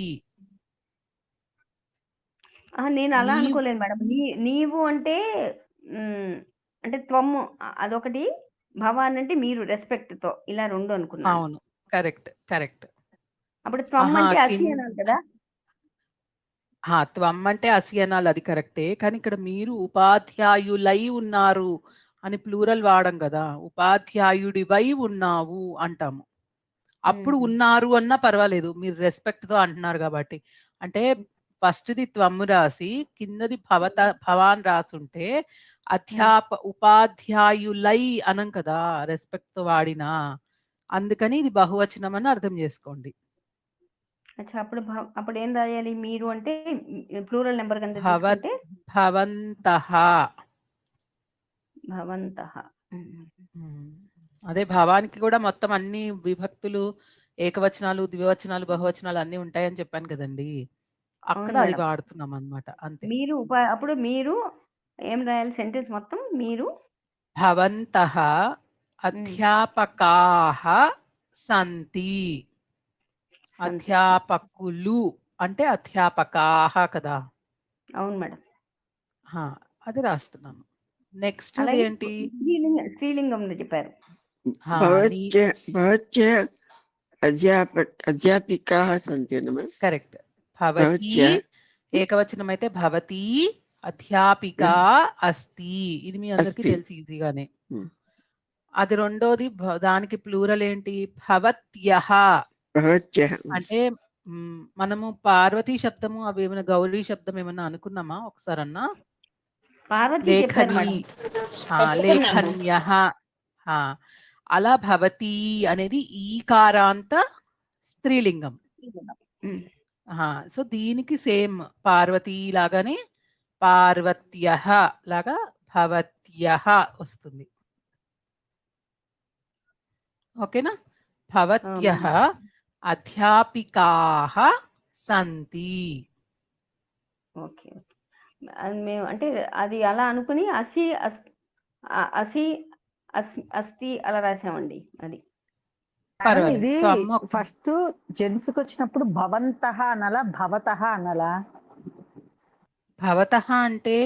నేను అలా నీవ్ అనుకోలేదు మేడం. నీవు అంటే అంటే త్వము అదొకటి, భవాన్ అంటే మీరు రెస్పెక్ట్‌తో ఇలా 2 అనుకున్నాను. అవును. కరెక్ట్. కరెక్ట్. అప్పుడు త్వం ఆహా! అంటే అసి అనాలి కదా! త్వం అంటే అసి అనాలి, అది కరెక్టే. కానీ ఇక్కడ మీరు ఉపాధ్యాయులై ఉన్నారు అని ప్లూరల్ వాడం కదా! ఉపాధ్యాయుడివై ఉన్నావు అంటాము. అప్పుడు ఉన్నారు అన్నా పర్వాలేదు. మీరు రెస్పెక్ట్‌తో అంటున్నారు కాబట్టి. అంటే ఫస్ట్‌ది త్వము రాసి కిందది భవాన్ రాసుంటే ఉపాధ్యాయులై అనం కదా రెస్పెక్ట్‌తో వాడినా. అందుకని ఇది బహువచనం అని అర్థం చేసుకోండి. అచ్చా! అప్పుడు ఏం రాయాలి? మీరు అంటే ప్లూరల్ నెంబర్ కింద తీసుకుంటే భవంతః. భవంతః. అదే భవానికి కూడా మొత్తం అన్ని విభక్తులు, ఏకవచనాలు, ద్వివచనాలు, బహువచనాలు అన్నీ ఉంటాయని చెప్పాను కదండీ! అక్కడ అవును అది మేడం. వాడుతున్నాం అన్నమాట. అంతే. మీరు అప్పుడు మీరు ఏం రాయాలి సెంటెన్స్ మొత్తం? మీరు భవంతః అధ్యాపకాః సంతి. అధ్యాపకులు అంటే అధ్యాపకాః కదా! అవును మేడం. అది రాస్తున్నాను. నెక్స్ట్ అలాగే ఏంటి? స్త్రీలింగంలో చెప్పారు. అధ్యాపికాః సంతి అన్నమా? కరెక్ట్. భవతి ఏకవచనం అయితే భవతి అధ్యాపికా అస్తి. ఇది మీ అందరికీ తెలుసు ఈజీగానే. అది రెండోది దానికి ప్లూరల్ ఏంటి? భవత్యః. అంటే మనము పార్వతీ శబ్దము అవి ఏమైనా గౌరీ శబ్దం ఏమన్నా అనుకున్నామా ఒకసారన్నా? లేఖని, లేఖన్యః. అలా భవతి అనేది ఈకారాంత స్త్రీలింగం. సో దీనికి సేమ్ పార్వతీ లాగానే పార్వత్యః లాగా భవత్యః వస్తుంది. ఓకేనా? భవత్యః అధ్యాపికాః సంతి. ఓకే. మేము అంటే అది అలా అనుకుని అసి అస్తి అలా రాసామండి. అది ఇది ఫస్ట్ జెంట్స్ కి వచ్చినప్పుడు భవంతః అనాలా, భవతః అనాలా? భవతః అంటే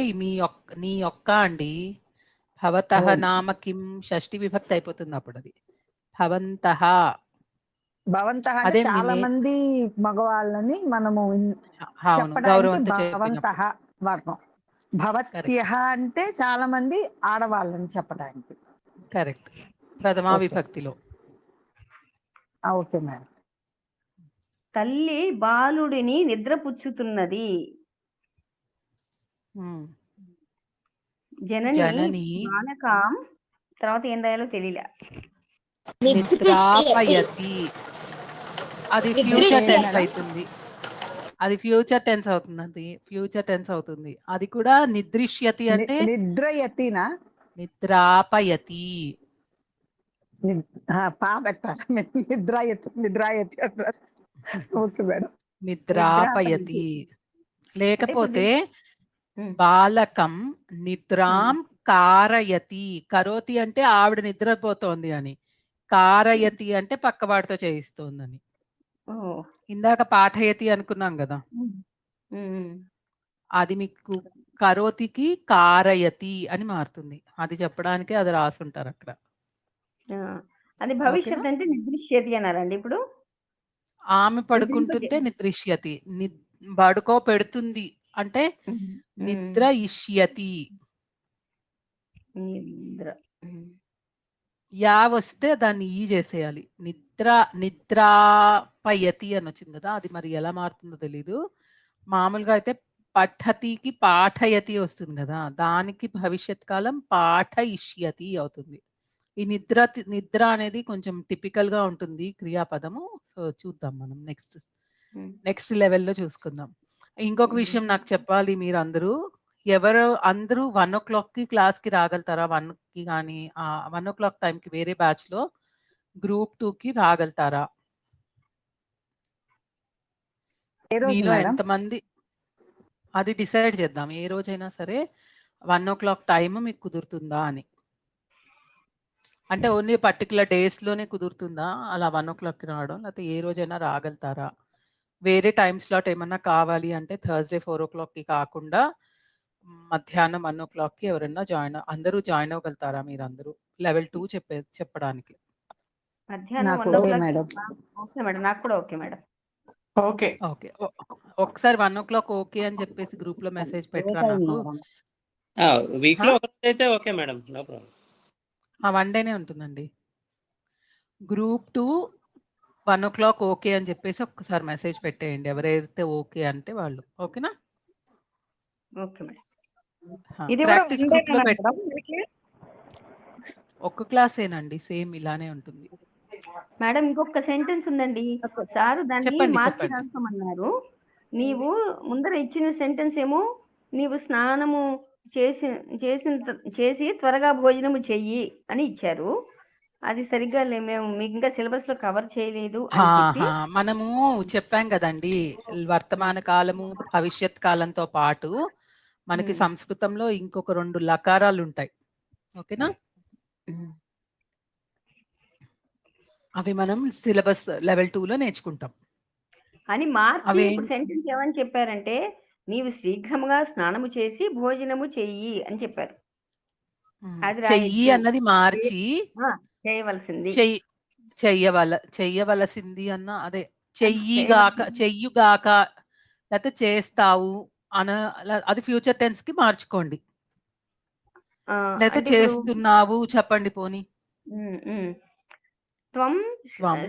నీ యొక్క అండి. భవతః నామ కిం షష్ఠి విభక్తి అయిపోతుంది అప్పుడు అది. భవంతః. భవంతః అంటే చాలా మంది మగవాళ్ళని మనము చెప్పడానికి భవంతః వాడతాం. భవత్యః అంటే చాలా మంది ఆడవాళ్ళని చెప్పడానికి. కరెక్ట్. ప్రథమా విభక్తిలో. Okay madam. తల్లి బాలుడిని నిద్రపుచ్చుతున్నది. జనని బాలకాం. తర్వాత ఏం రాయాలో తెలియలే. నిద్రాపయతి. అది ఫ్యూచర్ టెన్స్ అవుతుంది. అది ఫ్యూచర్ టెన్స్ అవుతుంది. ఫ్యూచర్ టెన్స్ అవుతుంది. అది కూడా నిద్రిష్యతి అంటే నిద్రయతినా? నిద్రాపయతి. నిద్రాపయతి. లేకపోతే బాలకం నిద్రాం కారయతి. కరోతి అంటే ఆవిడ నిద్రపోతోంది అని, కారయతి అంటే పక్కవాడితో చేయిస్తోందని. ఇందాక పాఠయతి అనుకున్నాం కదా, అది మీకు కరోతికి కారయతి అని మారుతుంది. అది చెప్పడానికి అది రాసుంటారు అక్కడ. అది భవిష్యత్ అంటే నిద్రిష్యతి అన్నారండి. ఇప్పుడు ఆమె పడుకుంటుంటే నిద్రిష్యతి. పడుకో పెడుతుంది అంటే నిద్ర ఇష్యతి. యా వస్తే దాన్ని ఈ చేసేయాలి. నిద్రాపయతి అని వచ్చింది కదా, అది మరి ఎలా మారుతుందో తెలీదు. మామూలుగా అయితే పఠతికి పాఠయతి వస్తుంది కదా, దానికి భవిష్యత్ కాలం పాఠయిష్యతి అవుతుంది. ఈ నిద్ర అనేది కొంచెం టిపికల్ గా ఉంటుంది క్రియాపదము. సో చూద్దాం మనం నెక్స్ట్ లెవెల్లో చూసుకుందాం. ఇంకొక విషయం నాకు చెప్పాలి. మీరు అందరూ 1 o'clock క్లాస్ కి రాగలుగుతారా? 1కి కానీ 1 o'clock టైంకి వేరే బ్యాచ్ లో గ్రూప్ 2కి రాగలుగుతారా? మీలో ఎంతమంది? అది డిసైడ్ చేద్దాం. ఏ రోజైనా సరే 1:00 టైమ్ మీకు కుదురుతుందా అని. అంటే ఓన్లీ పర్టిక్యులర్ డేస్‌లోనే కుదురుతుందా? అలా 1:00కి రావడం? లేకపోతే ఏ రోజైనా రాగలుగుతారా? వేరే టైమ్ స్లాట్ ఏమన్నా కావాలి అంటే థర్స్‌డే 4:00కి కాకుండా మధ్యాహ్నం 1:00కి ఎవరైనా అందరూ జాయిన్ అవ్వగలుగుతారా మీరందరూ? లెవెల్ 2 చెప్పడానికి. మధ్యాహ్నం నాకు 1:00 ఓకే మేడం. Okay madam. నాకు కూడా ఓకే మేడం. ఓకే. ఒకసారి 1:00 ఓకే అని చెప్పేసి గ్రూప్‌లో మెసేజ్ పెట్టరా నాకు? వీక్‌లో ఆ? ఒక రోజు అయితే ఓకే మేడం. No problem. 1 డేనే ఉంటుందండి. గ్రూప్ 2 1:00 ఓకే అని చెప్పేసి ఒక్కసారి మెసేజ్ పెట్టేయండి. ఎవరైతే ఓకే అంటే వాళ్ళు. ఓకేనా? Okay madam. ఇది కూడా ప్రాక్టీస్ గ్రూప్‌లో మేడం వీక్లీ? ఒక్క క్లాసేనండి. సేమ్ ఇలానే ఉంటుంది. మేడం ఇంకొక సెంటెన్స్ ఉందండి. సారు దాన్ని చెప్పండి. మార్చి చెప్పండి. రాసుకోమన్నారు. నీవు ముందర ఇచ్చిన సెంటెన్స్ ఏమో నీవు స్నానము చేసి చేసి త్వరగా భోజనము చెయ్యి అని ఇచ్చారు. అది సరిగ్గా మేము మీకు ఇంకా సిలబస్‌లో కవర్ చేయలేదు అని చెప్పి మనము చెప్పాం గదండీ! వర్తమాన కాలము, భవిష్యత్ కాలంతో పాటు మనకి సంస్కృతంలో ఇంకొక 2 లకారాలుంటాయి. ఓకేనా? అవి మనం సిలబస్ లెవెల్ 2లో నేర్చుకుంటాం. అని మార్చి అవేం ఇప్పుడు సెంటెన్స్ ఏమని చెప్పారంటే నీవు శీఘ్రముగా స్నానము చేసి భోజనము చెయ్యి అని చెప్పారు. అది చెయ్యి రాయొచ్చు. అన్నది మార్చి చేయవలసింది. చెయ్యవలసింది అన్న అదే చేయవలసింది. చెయ్యుగాక లేకపోతే చేస్తావు అది ఫ్యూచర్ టెన్స్‌కి మార్చుకోండి. లేతే అంటే ఇప్పుడు చేస్తున్నావు చెప్పండి పోనీ. త్వం త్వం.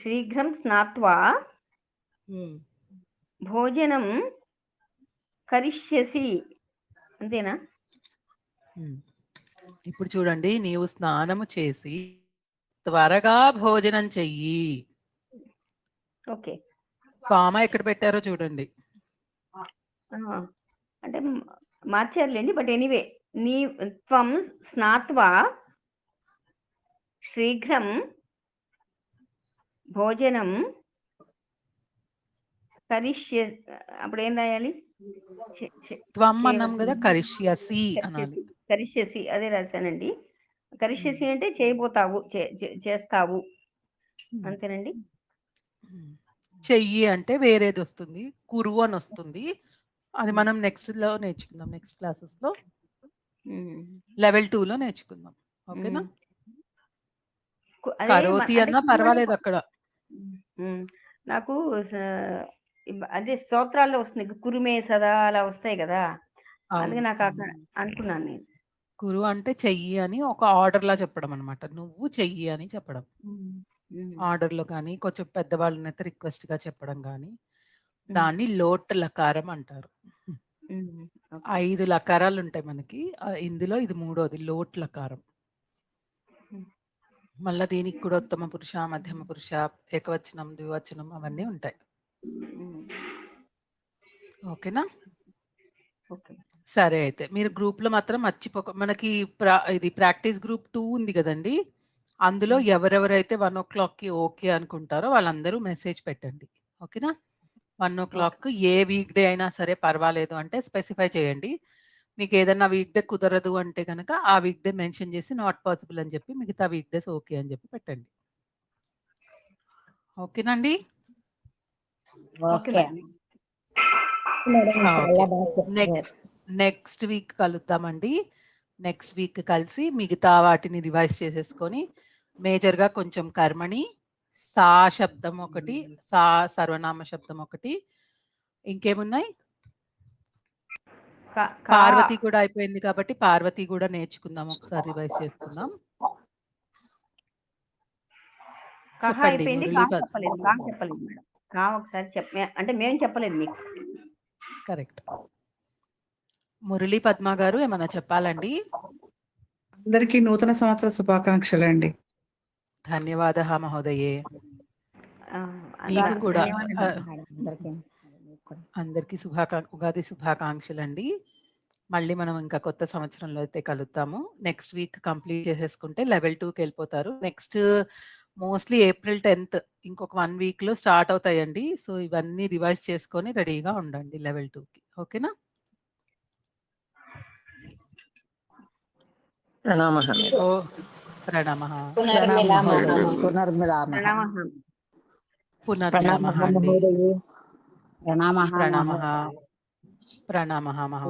శీఘ్రం స్నాత్వా భోజనం కరిష్యసి అంతేనా? ఇప్పుడు చూడండి నీవు స్నానము చేసి త్వరగా భోజనం చెయ్యి. ఓకే. కామా ఎక్కడ పెట్టారో చూడండి. అంటే మార్చారులేండి. బట్ ఎనీవే త్వం స్నాత్వా శీఘ్రం భోజనం కరిష్య అప్పుడు ఏం రాయాలి? త్వం అన్నాం కదా కరిష్యసి అనాలి. కరిష్యసి అదే రాశానండి. కరిష్యసి అంటే చేయబోతావు చేస్తావు అంతేనండి. చెయ్యి అంటే వేరేది వస్తుంది. కురువు అని వస్తుంది. అది మనం నెక్స్ట్‌లో నేర్చుకుందాం. నెక్స్ట్ క్లాసెస్‌లో లెవెల్ 2లో నేర్చుకుందాం. ఓకేనా? కరోతి అన్నా పర్వాలేదు అక్కడ. నాకు అదే స్తోత్రాల్లో వస్తుంది. కురుమే సదా అలా వస్తాయి కదా! అందుకే నాకు అక్కడ అనుకున్నాను నేను. కురు అంటే చెయ్యి అని ఒక ఆర్డర్‌లా చెప్పడం అన్నమాట. నువ్వు చెయ్యి అని చెప్పడం. ఆర్డర్‌లో కానీ కొంచెం పెద్దవాళ్ళనైతే రిక్వెస్ట్‌గా చెప్పడం గానీ దాన్ని లోట్ లకారం అంటారు. 5 లకారాలుంటాయి మనకి. ఇందులో ఇది మూడోది లోట్ లకారం. మళ్ళా దీనికి కూడా ఉత్తమ పురుష, మధ్యమ పురుష, ఏకవచనం, ద్వివచనం అవన్నీ ఉంటాయి. ఓకేనా? ఓకే. సరే అయితే మీరు గ్రూప్‌లో మాత్రం మనకి ఇది ప్రాక్టీస్ గ్రూప్ 2 ఉంది గదండీ! అందులో ఎవరెవరైతే 1:00కి ఓకే అనుకుంటారో వాళ్ళందరూ మెసేజ్ పెట్టండి. ఓకేనా? 1:00 ఏ వీక్ డే అయినా సరే పర్వాలేదు అంటే స్పెసిఫై చేయండి. మీకేదన్నా వీక్ డే కుదరదు అంటే గనక ఆ వీక్ డే మెన్షన్ చేసి నాట్ పాసిబుల్ అని చెప్పి మిగతా వీక్ డేస్ ఓకే అని చెప్పి పెట్టండి. ఓకేనండి? ఓకే. నెక్స్ట్ వీక్ కలుద్దామండి. నెక్స్ట్ వీక్ కలిసి మిగతా వాటిని రివైజ్ చేసేసుకొని మేజర్‌గా కొంచెం కర్మణి, సా శబ్దం ఒకటి, సా సర్వనామ శబ్దం ఒకటి. ఇంకేమున్నాయి? పార్వతి కూడా అయిపోయింది కాబట్టి పార్వతి కూడా నేర్చుకుందాం. ఒకసారి రివైజ్ చేసుకుందాం. చెప్పండి మురళీ చెప్పలేదు మేడం. ఒకసారి అంటే మేము చెప్పలేదు మీకు. కరెక్ట్. మురళీ పద్మ గారు ఏమన్నా చెప్పాలండి? అందరికీ నూతన సంవత్సర శుభాకాంక్షలండి. ధన్యవాదः మహోదయే. మీకు కూడా అందరికీ ఉగాది శుభాకాంక్షలండి. మళ్ళీ మనం ఇంకా కొత్త సంవత్సరంలో అయితే కలుద్దాము. నెక్స్ట్ వీక్ కంప్లీట్ చేసేసుకుంటే లెవెల్ 2కి వెళ్ళిపోతారు. నెక్స్ట్ మోస్ట్లీ ఏప్రిల్ 10th ఇంకొక 1 వీక్‌లో స్టార్ట్ అవుతాయండి. సో ఇవన్నీ రివైజ్ చేసుకొని రెడీగా ఉండండి లెవెల్ 2కి. ఓకేనా? ప్రణామः ఓ ప్రణామః. పునర్మిలామः. ప్రణామः. పునర్మిలామः అండి. ప్రణామః. ప్రణామః మహోదయ.